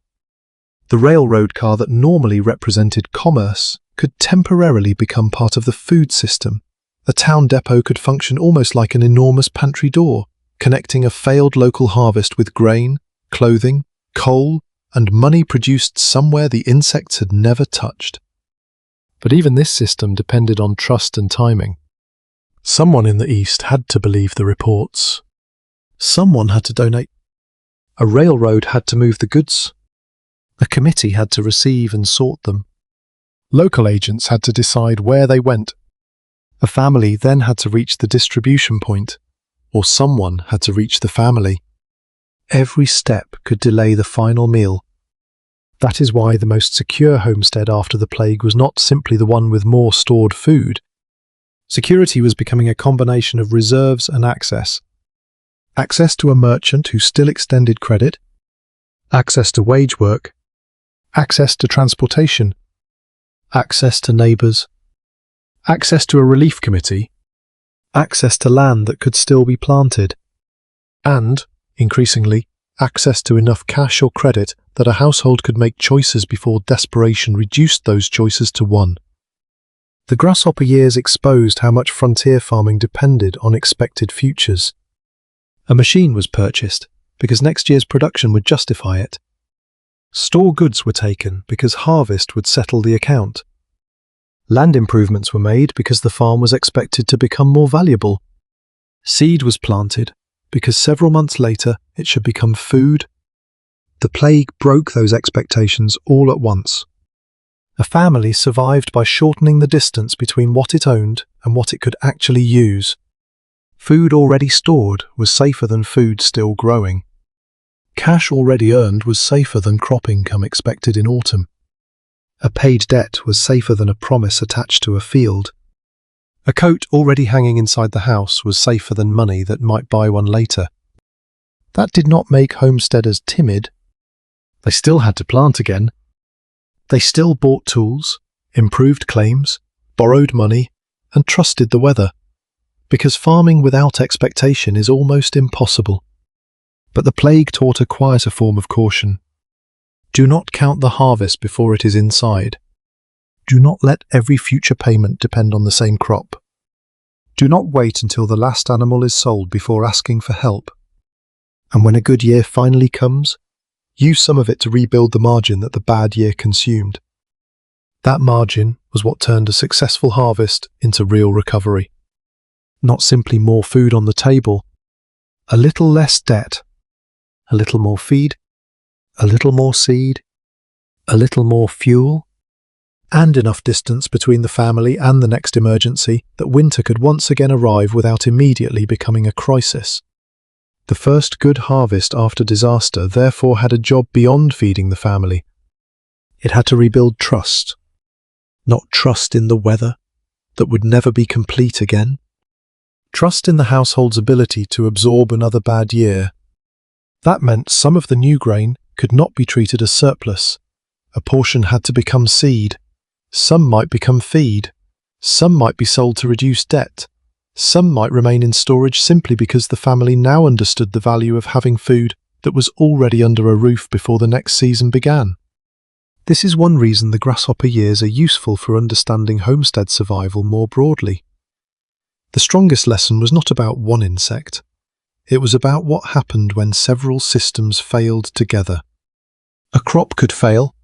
The railroad car that normally represented commerce could temporarily become part of the food system. A town depot could function almost like an enormous pantry door, connecting a failed local harvest with grain, clothing, coal, and money produced somewhere the insects had never touched. But even this system depended on trust and timing. Someone in the East had to believe the reports. Someone had to donate. A railroad had to move the goods. A committee had to receive and sort them. Local agents had to decide where they went. A family then had to reach the distribution point, or someone had to reach the family. Every step could delay the final meal. That is why the most secure homestead after the plague was not simply the one with more stored food. Security was becoming a combination of reserves and access. Access to a merchant who still extended credit, access to wage work, access to transportation, access to neighbours, access to a relief committee, access to land that could still be planted, and, increasingly, access to enough cash or credit that a household could make choices before desperation reduced those choices to one. The Grasshopper years exposed how much frontier farming depended on expected futures. A machine was purchased because next year's production would justify it. Store goods were taken because harvest would settle the account. Land improvements were made because the farm was expected to become more valuable. Seed was planted because several months later it should become food. The plague broke those expectations all at once. A family survived by shortening the distance between what it owned and what it could actually use. Food already stored was safer than food still growing. Cash already earned was safer than crop income expected in autumn. A paid debt was safer than a promise attached to a field. A coat already hanging inside the house was safer than money that might buy one later. That did not make homesteaders timid. They still had to plant again. They still bought tools, improved claims, borrowed money, and trusted the weather. Because farming without expectation is almost impossible. But the plague taught a quieter form of caution. Do not count the harvest before it is inside. Do not let every future payment depend on the same crop. Do not wait until the last animal is sold before asking for help. And when a good year finally comes, use some of it to rebuild the margin that the bad year consumed. That margin was what turned a successful harvest into real recovery. Not simply more food on the table, a little less debt, a little more feed, a little more seed, a little more fuel, and enough distance between the family and the next emergency that winter could once again arrive without immediately becoming a crisis. The first good harvest after disaster therefore had a job beyond feeding the family. It had to rebuild trust. Not trust in the weather that would never be complete again. Trust in the household's ability to absorb another bad year. That meant some of the new grain could not be treated as surplus. A portion had to become seed. Some might become feed. Some might be sold to reduce debt. Some might remain in storage simply because the family now understood the value of having food that was already under a roof before the next season began. This is one reason the Grasshopper years are useful for understanding homestead survival more broadly. The strongest lesson was not about one insect. It was about what happened when several systems failed together. A crop could fail,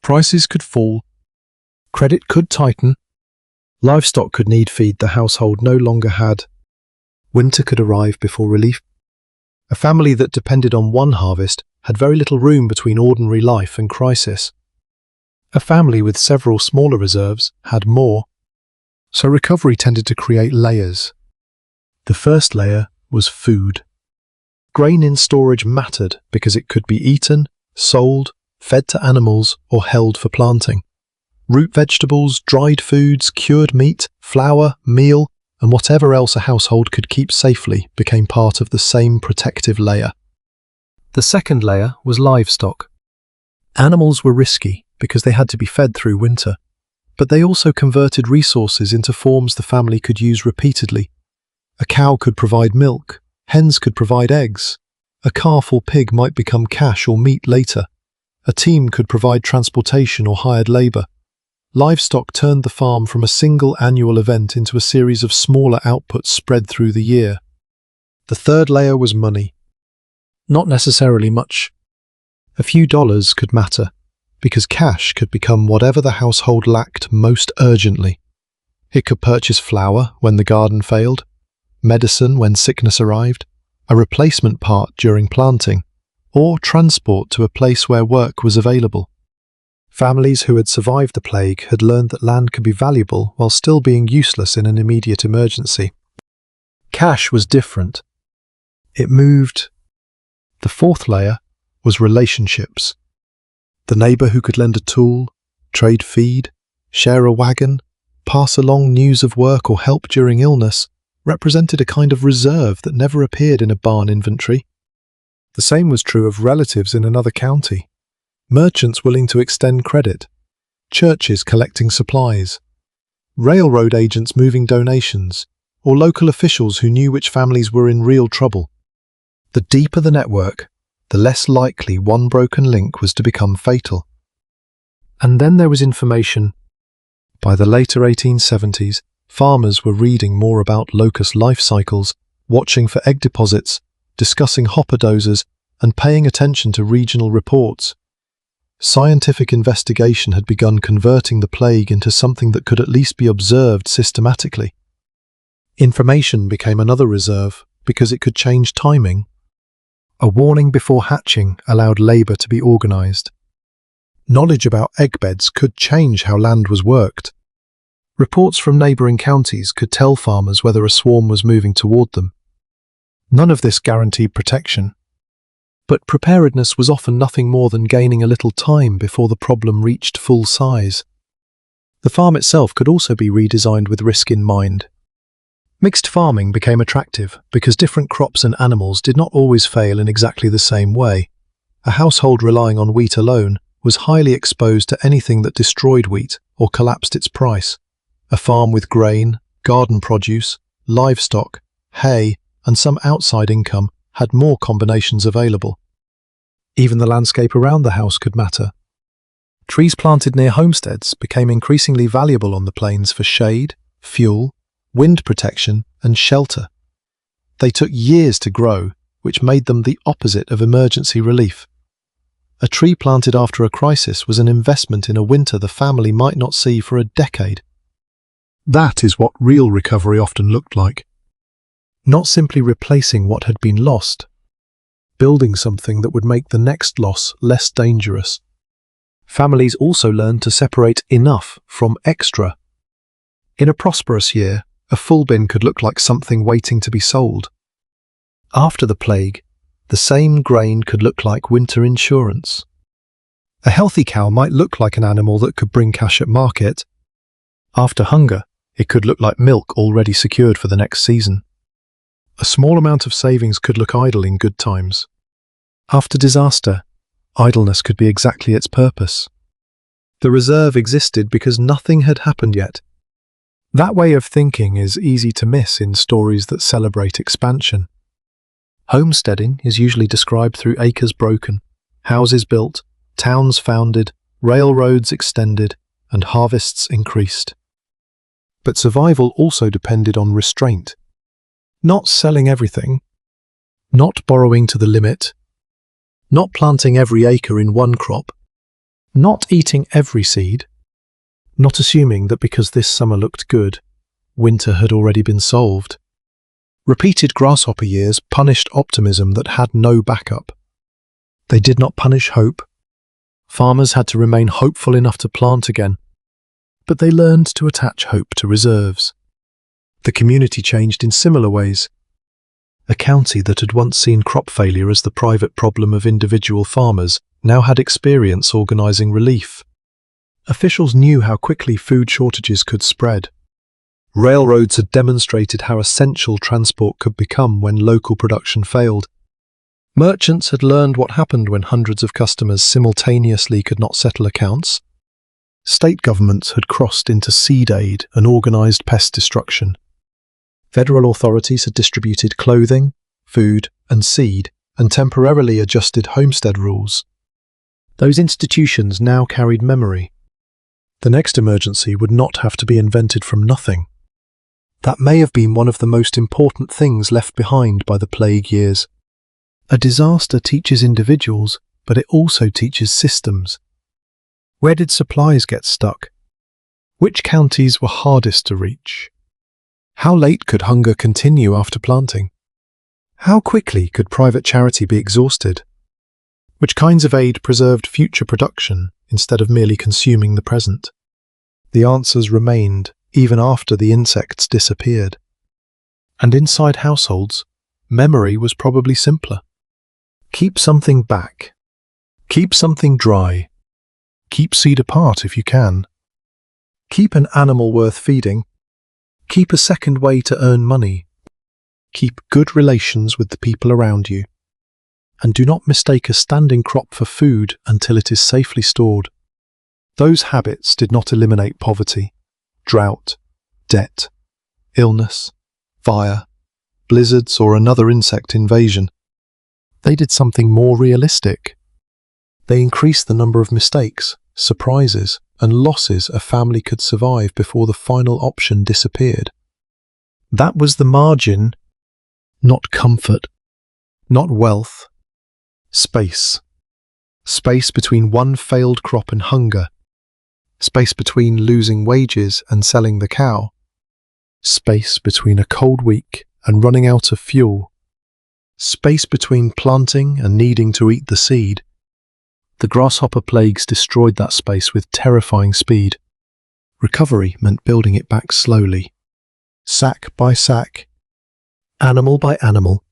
prices could fall, credit could tighten, livestock could need feed the household no longer had, winter could arrive before relief. A family that depended on one harvest had very little room between ordinary life and crisis. A family with several smaller reserves had more. So recovery tended to create layers. The first layer was food. Grain in storage mattered because it could be eaten, sold, fed to animals, or held for planting. Root vegetables, dried foods, cured meat, flour, meal, and whatever else a household could keep safely became part of the same protective layer. The second layer was livestock. Animals were risky because they had to be fed through winter. But they also converted resources into forms the family could use repeatedly. A cow could provide milk, hens could provide eggs, a calf or pig might become cash or meat later, a team could provide transportation or hired labour. Livestock turned the farm from a single annual event into a series of smaller outputs spread through the year. The third layer was money. Not necessarily much. A few dollars could matter, because cash could become whatever the household lacked most urgently. It could purchase flour when the garden failed, medicine when sickness arrived, a replacement part during planting, or transport to a place where work was available. Families who had survived the plague had learned that land could be valuable while still being useless in an immediate emergency. Cash was different. It moved. The fourth layer was relationships. The neighbour who could lend a tool, trade feed, share a wagon, pass along news of work or help during illness represented a kind of reserve that never appeared in a barn inventory. The same was true of relatives in another county, merchants willing to extend credit, churches collecting supplies, railroad agents moving donations, or local officials who knew which families were in real trouble. The deeper the network, the less likely one broken link was to become fatal. And then there was information. By the later 1870s, farmers were reading more about locust life cycles, watching for egg deposits, discussing hopper dozers, and paying attention to regional reports. Scientific investigation had begun converting the plague into something that could at least be observed systematically. Information became another reserve because it could change timing. A warning before hatching allowed labour to be organised. Knowledge about egg beds could change how land was worked. Reports from neighbouring counties could tell farmers whether a swarm was moving toward them. None of this guaranteed protection. But preparedness was often nothing more than gaining a little time before the problem reached full size. The farm itself could also be redesigned with risk in mind. Mixed farming became attractive because different crops and animals did not always fail in exactly the same way. A household relying on wheat alone was highly exposed to anything that destroyed wheat or collapsed its price. A farm with grain, garden produce, livestock, hay, and some outside income had more combinations available. Even the landscape around the house could matter. Trees planted near homesteads became increasingly valuable on the plains for shade, fuel, wind protection, and shelter. They took years to grow, which made them the opposite of emergency relief. A tree planted after a crisis was an investment in a winter the family might not see for a decade. That is what real recovery often looked like. Not simply replacing what had been lost, building something that would make the next loss less dangerous. Families also learned to separate enough from extra. In a prosperous year, a full bin could look like something waiting to be sold. After the plague, the same grain could look like winter insurance. A healthy cow might look like an animal that could bring cash at market. After hunger, it could look like milk already secured for the next season. A small amount of savings could look idle in good times. After disaster, idleness could be exactly its purpose. The reserve existed because nothing had happened yet. That way of thinking is easy to miss in stories that celebrate expansion. Homesteading is usually described through acres broken, houses built, towns founded, railroads extended, and harvests increased. But survival also depended on restraint. Not selling everything, not borrowing to the limit, not planting every acre in one crop, not eating every seed, not assuming that because this summer looked good, winter had already been solved. Repeated grasshopper years punished optimism that had no backup. They did not punish hope. Farmers had to remain hopeful enough to plant again, but they learned to attach hope to reserves. The community changed in similar ways. A county that had once seen crop failure as the private problem of individual farmers now had experience organising relief. Officials knew how quickly food shortages could spread. Railroads had demonstrated how essential transport could become when local production failed. Merchants had learned what happened when hundreds of customers simultaneously could not settle accounts. State governments had crossed into seed aid and organised pest destruction. Federal authorities had distributed clothing, food, and seed, and temporarily adjusted homestead rules. Those institutions now carried memory. The next emergency would not have to be invented from nothing. That may have been one of the most important things left behind by the plague years. A disaster teaches individuals, but it also teaches systems. Where did supplies get stuck? Which counties were hardest to reach? How late could hunger continue after planting? How quickly could private charity be exhausted? Which kinds of aid preserved future production instead of merely consuming the present? The answers remained even after the insects disappeared. And inside households, memory was probably simpler. Keep something back. Keep something dry. Keep seed apart if you can. Keep an animal worth feeding. Keep a second way to earn money. Keep good relations with the people around you. And do not mistake a standing crop for food until it is safely stored. Those habits did not eliminate poverty, drought, debt, illness, fire, blizzards, or another insect invasion. They did something more realistic. They increased the number of mistakes, surprises, and losses a family could survive before the final option disappeared. That was the margin, not comfort, not wealth. Space. Space between one failed crop and hunger. Space between losing wages and selling the cow. Space between a cold week and running out of fuel. Space between planting and needing to eat the seed. The grasshopper plagues destroyed that space with terrifying speed. Recovery meant building it back slowly. Sack by sack. Animal by animal.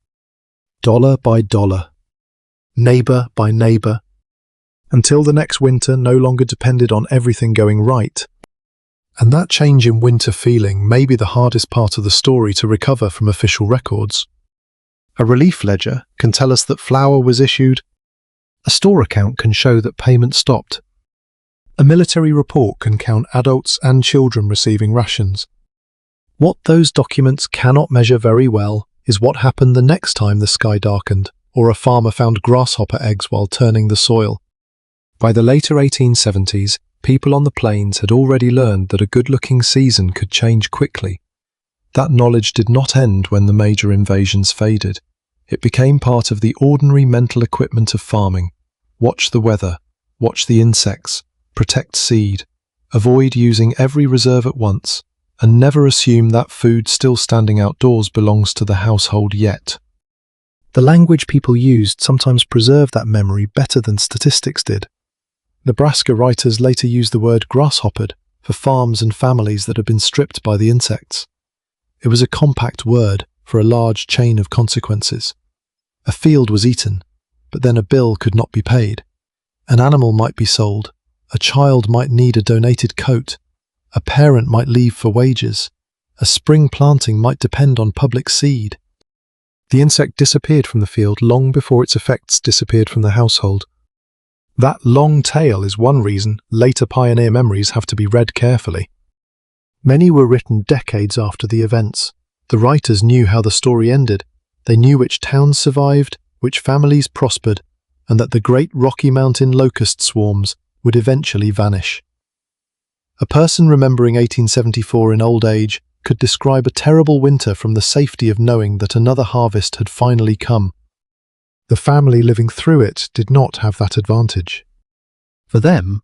Dollar by dollar. Neighbour by neighbour, until the next winter no longer depended on everything going right. And that change in winter feeling may be the hardest part of the story to recover from official records. A relief ledger can tell us that flour was issued. A store account can show that payment stopped. A military report can count adults and children receiving rations. What those documents cannot measure very well is what happened the next time the sky darkened, or a farmer found grasshopper eggs while turning the soil. By the later 1870s, people on the plains had already learned that a good-looking season could change quickly. That knowledge did not end when the major invasions faded. It became part of the ordinary mental equipment of farming. Watch the weather, watch the insects, protect seed, avoid using every reserve at once, and never assume that food still standing outdoors belongs to the household yet. The language people used sometimes preserved that memory better than statistics did. Nebraska writers later used the word grasshoppered for farms and families that had been stripped by the insects. It was a compact word for a large chain of consequences. A field was eaten, but then a bill could not be paid. An animal might be sold, a child might need a donated coat, a parent might leave for wages, a spring planting might depend on public seed. The insect disappeared from the field long before its effects disappeared from the household. That long tail is one reason later pioneer memories have to be read carefully. Many were written decades after the events. The writers knew how the story ended. They knew which towns survived, which families prospered, and that the great Rocky Mountain locust swarms would eventually vanish. A person remembering 1874 in old age could describe a terrible winter from the safety of knowing that another harvest had finally come. The family living through it did not have that advantage. For them,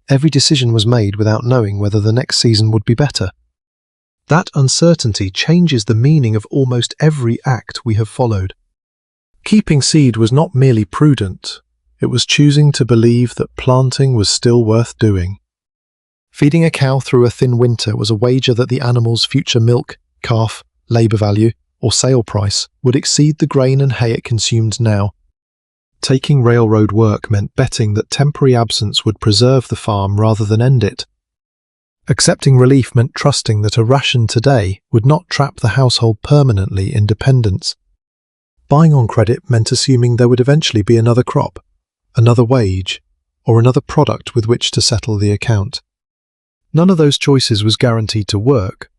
every decision was made without knowing whether the next season would be better. That uncertainty changes the meaning of almost every act we have followed. Keeping seed was not merely prudent, it was choosing to believe that planting was still worth doing. Feeding a cow through a thin winter was a wager that the animal's future milk, calf, labour value, or sale price would exceed the grain and hay it consumed now. Taking railroad work meant betting that temporary absence would preserve the farm rather than end it. Accepting relief meant trusting that a ration today would not trap the household permanently in dependence. Buying on credit meant assuming there would eventually be another crop, another wage, or another product with which to settle the account. None of those choices was guaranteed to work.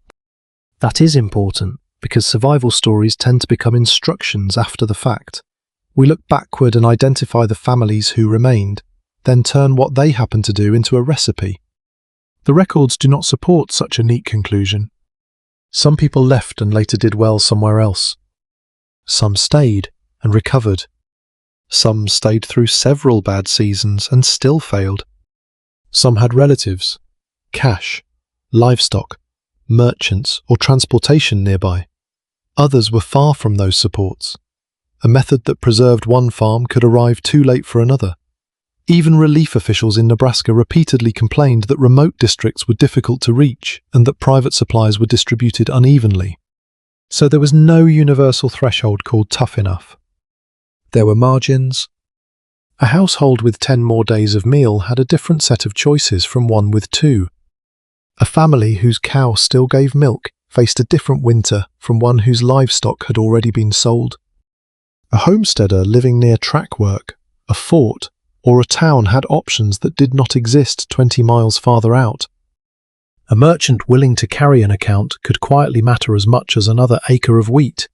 That is important, because survival stories tend to become instructions after the fact. We look backward and identify the families who remained, then turn what they happened to do into a recipe. The records do not support such a neat conclusion. Some people left and later did well somewhere else. Some stayed and recovered. Some stayed through several bad seasons and still failed. Some had relatives, cash, livestock, merchants, or transportation nearby. Others were far from those supports. A method that preserved one farm could arrive too late for another. Even relief officials in Nebraska repeatedly complained that remote districts were difficult to reach and that private supplies were distributed unevenly. So there was no universal threshold called tough enough. There were margins, A household with 10 more days of meal had a different set of choices from one with 2. A family whose cow still gave milk faced a different winter from one whose livestock had already been sold. A homesteader living near track work, a fort, or a town had options that did not exist 20 miles farther out. A merchant willing to carry an account could quietly matter as much as another acre of wheat.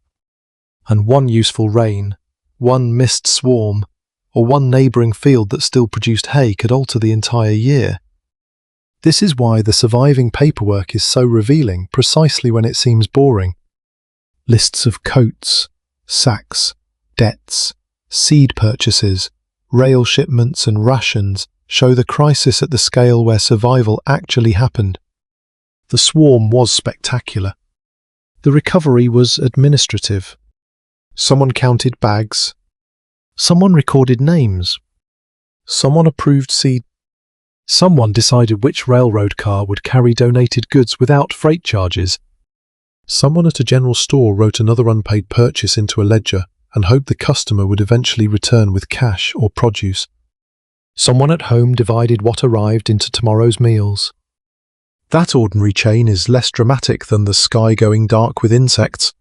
And one useful rain, one mist swarm, or one neighbouring field that still produced hay could alter the entire year. This is why the surviving paperwork is so revealing precisely when it seems boring. Lists of coats, sacks, debts, seed purchases, rail shipments and rations show the crisis at the scale where survival actually happened. The swarm was spectacular. The recovery was administrative. Someone counted bags. Someone recorded names. Someone approved seed. Someone decided which railroad car would carry donated goods without freight charges. Someone at a general store wrote another unpaid purchase into a ledger and hoped the customer would eventually return with cash or produce. Someone at home divided what arrived into tomorrow's meals. That ordinary chain is less dramatic than the sky going dark with insects,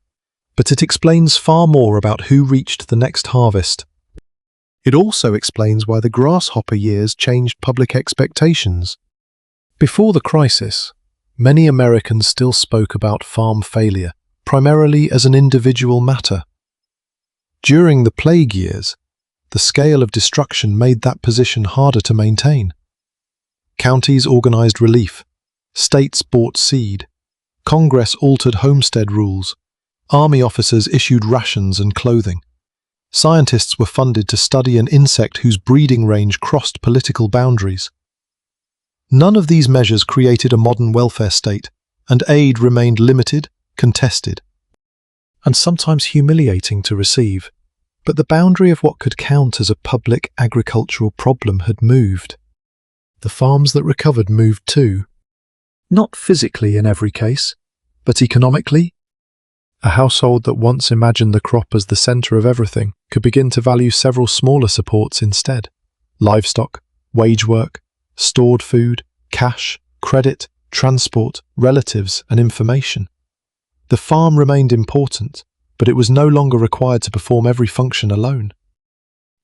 but it explains far more about who reached the next harvest. It also explains why the grasshopper years changed public expectations. Before the crisis, many Americans still spoke about farm failure, primarily as an individual matter. During the plague years, the scale of destruction made that position harder to maintain. Counties organized relief, states bought seed, Congress altered homestead rules, army officers issued rations and clothing. Scientists were funded to study an insect whose breeding range crossed political boundaries. None of these measures created a modern welfare state, and aid remained limited, contested, and sometimes humiliating to receive. But the boundary of what could count as a public agricultural problem had moved. The farms that recovered moved too. Not physically in every case, but economically. A household that once imagined the crop as the centre of everything could begin to value several smaller supports instead. Livestock, wage work, stored food, cash, credit, transport, relatives, and information. The farm remained important, but it was no longer required to perform every function alone.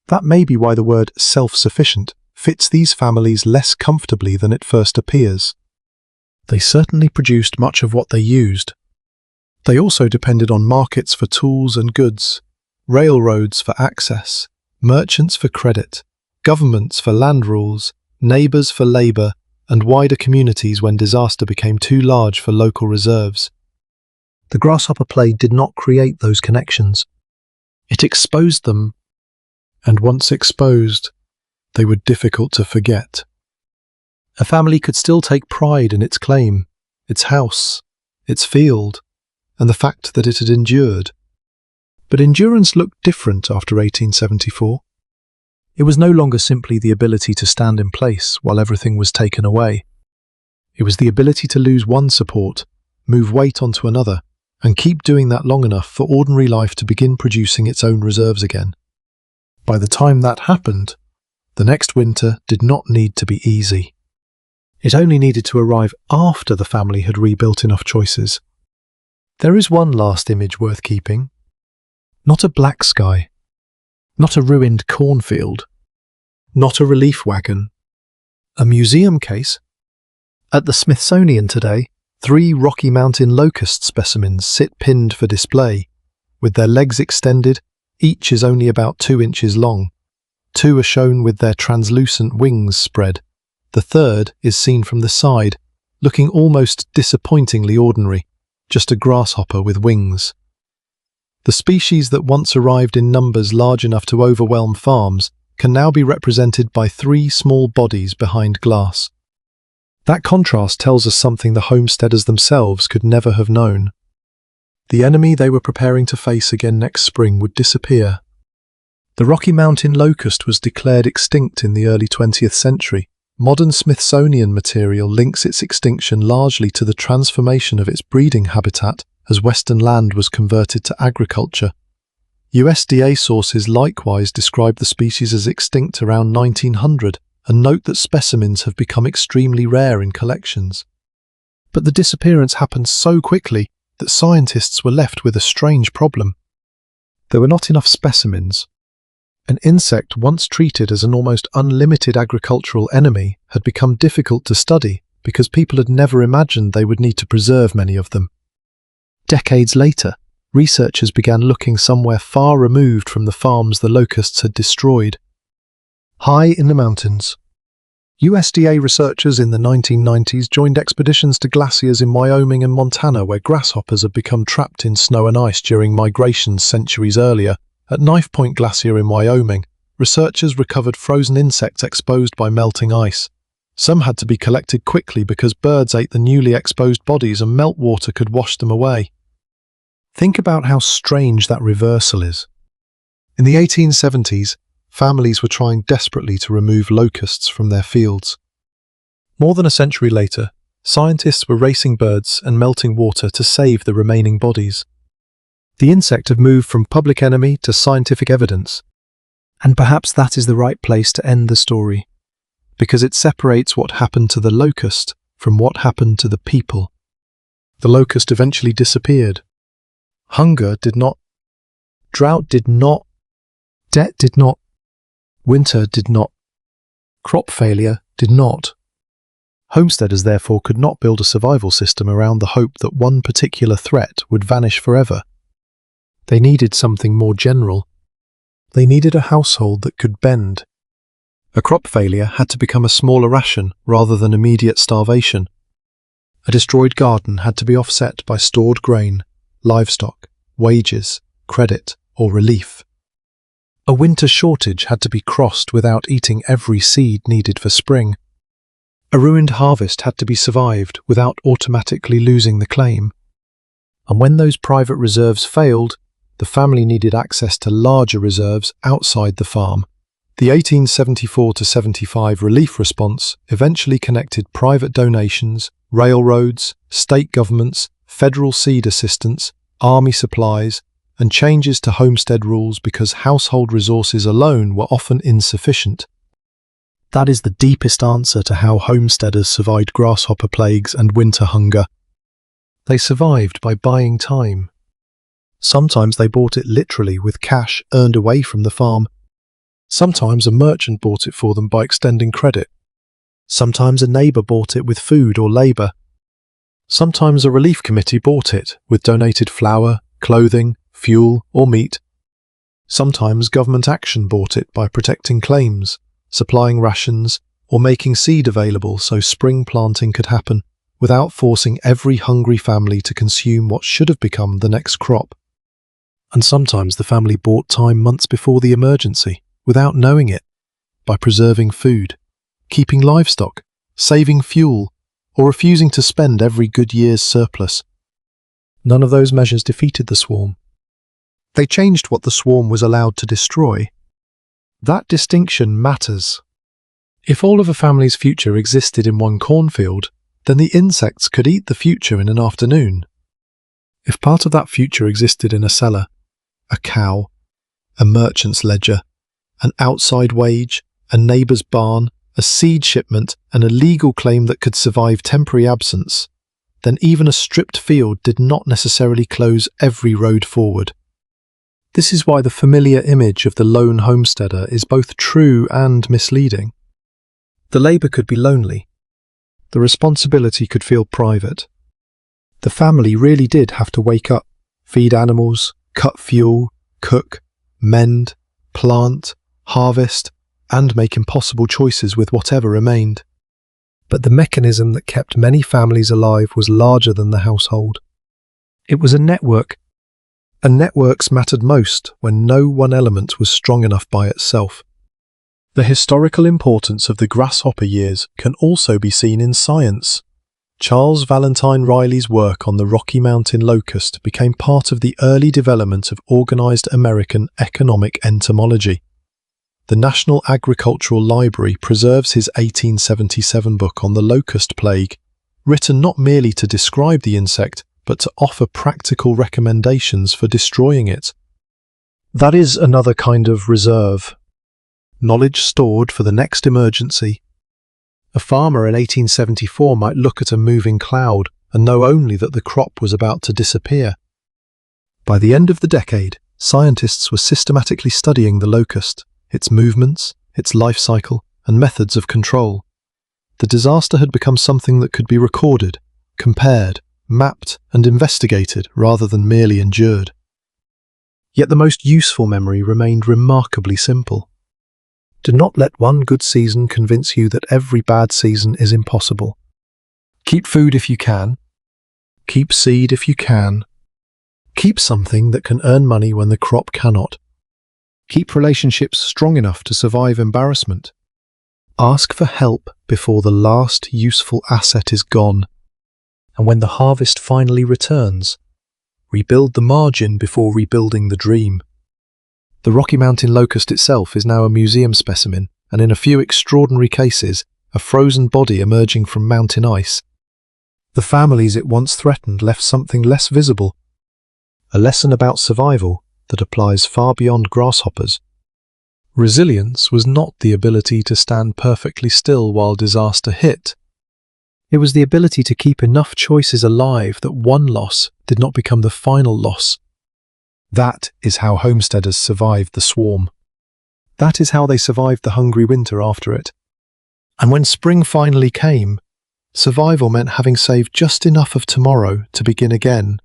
That may be why the word self-sufficient fits these families less comfortably than it first appears. They certainly produced much of what they used. They also depended on markets for tools and goods, railroads for access, merchants for credit, governments for land rules, neighbours for labour, and wider communities when disaster became too large for local reserves. The grasshopper plague did not create those connections. It exposed them, and once exposed, they were difficult to forget. A family could still take pride in its claim, its house, its field, and the fact that it had endured. But endurance looked different after 1874. It was no longer simply the ability to stand in place while everything was taken away. It was the ability to lose one support, move weight onto another, and keep doing that long enough for ordinary life to begin producing its own reserves again. By the time that happened, the next winter did not need to be easy. It only needed to arrive after the family had rebuilt enough choices. There is one last image worth keeping. Not a black sky, not a ruined cornfield, not a relief wagon, a museum case. At the Smithsonian today, 3 Rocky Mountain locust specimens sit pinned for display. With their legs extended, each is only about 2 inches long. 2 are shown with their translucent wings spread. The third is seen from the side, looking almost disappointingly ordinary, just a grasshopper with wings. The species that once arrived in numbers large enough to overwhelm farms can now be represented by 3 small bodies behind glass. That contrast tells us something the homesteaders themselves could never have known. The enemy they were preparing to face again next spring would disappear. The Rocky Mountain locust was declared extinct in the early 20th century. Modern Smithsonian material links its extinction largely to the transformation of its breeding habitat as western land was converted to agriculture. USDA sources likewise describe the species as extinct around 1900 and note that specimens have become extremely rare in collections. But the disappearance happened so quickly that scientists were left with a strange problem. There were not enough specimens. An insect once treated as an almost unlimited agricultural enemy had become difficult to study because people had never imagined they would need to preserve many of them. Decades later, researchers began looking somewhere far removed from the farms the locusts had destroyed. High in the mountains. USDA researchers in the 1990s joined expeditions to glaciers in Wyoming and Montana where grasshoppers had become trapped in snow and ice during migrations centuries earlier. At Knife Point Glacier in Wyoming, researchers recovered frozen insects exposed by melting ice. Some had to be collected quickly because birds ate the newly exposed bodies and meltwater could wash them away. Think about how strange that reversal is. In the 1870s, families were trying desperately to remove locusts from their fields. More than a century later, scientists were racing birds and melting water to save the remaining bodies. The insect had moved from public enemy to scientific evidence. And perhaps that is the right place to end the story, because it separates what happened to the locust from what happened to the people. The locust eventually disappeared. Hunger did not. Drought did not. Debt did not. Winter did not. Crop failure did not. Homesteaders therefore could not build a survival system around the hope that one particular threat would vanish forever. They needed something more general. They needed a household that could bend. A crop failure had to become a smaller ration rather than immediate starvation. A destroyed garden had to be offset by stored grain, livestock, wages, credit, or relief. A winter shortage had to be crossed without eating every seed needed for spring. A ruined harvest had to be survived without automatically losing the claim. And when those private reserves failed, the family needed access to larger reserves outside the farm. The 1874-75 relief response eventually connected private donations, railroads, state governments, federal seed assistance, army supplies, and changes to homestead rules because household resources alone were often insufficient. That is the deepest answer to how homesteaders survived grasshopper plagues and winter hunger. They survived by buying time. Sometimes they bought it literally with cash earned away from the farm. Sometimes a merchant bought it for them by extending credit. Sometimes a neighbour bought it with food or labour. Sometimes a relief committee bought it with donated flour, clothing, fuel, or meat. Sometimes government action bought it by protecting claims, supplying rations, or making seed available so spring planting could happen, without forcing every hungry family to consume what should have become the next crop. And sometimes the family bought time months before the emergency, without knowing it, by preserving food, keeping livestock, saving fuel, or refusing to spend every good year's surplus. None of those measures defeated the swarm. They changed what the swarm was allowed to destroy. That distinction matters. If all of a family's future existed in one cornfield, then the insects could eat the future in an afternoon. If part of that future existed in a cellar, a cow, a merchant's ledger, an outside wage, a neighbour's barn, a seed shipment, and a legal claim that could survive temporary absence, then even a stripped field did not necessarily close every road forward. This is why the familiar image of the lone homesteader is both true and misleading. The labour could be lonely. The responsibility could feel private. The family really did have to wake up, feed animals, cut fuel, cook, mend, plant, harvest, and make impossible choices with whatever remained. But the mechanism that kept many families alive was larger than the household. It was a network, and networks mattered most when no one element was strong enough by itself. The historical importance of the grasshopper years can also be seen in science. Charles Valentine Riley's work on the Rocky Mountain locust became part of the early development of organized American economic entomology. The National Agricultural Library preserves his 1877 book on the locust plague, written not merely to describe the insect, but to offer practical recommendations for destroying it. That is another kind of reserve. Knowledge stored for the next emergency. A farmer in 1874 might look at a moving cloud and know only that the crop was about to disappear. By the end of the decade, scientists were systematically studying the locust, its movements, its life cycle, and methods of control. The disaster had become something that could be recorded, compared, mapped, and investigated rather than merely endured. Yet the most useful memory remained remarkably simple. Do not let one good season convince you that every bad season is impossible. Keep food if you can. Keep seed if you can. Keep something that can earn money when the crop cannot. Keep relationships strong enough to survive embarrassment. Ask for help before the last useful asset is gone. And when the harvest finally returns, rebuild the margin before rebuilding the dream. The Rocky Mountain locust itself is now a museum specimen, and in a few extraordinary cases, a frozen body emerging from mountain ice. The families it once threatened left something less visible, a lesson about survival that applies far beyond grasshoppers. Resilience was not the ability to stand perfectly still while disaster hit. It was the ability to keep enough choices alive that one loss did not become the final loss. That is how homesteaders survived the swarm. That is how they survived the hungry winter after it. And when spring finally came, survival meant having saved just enough of tomorrow to begin again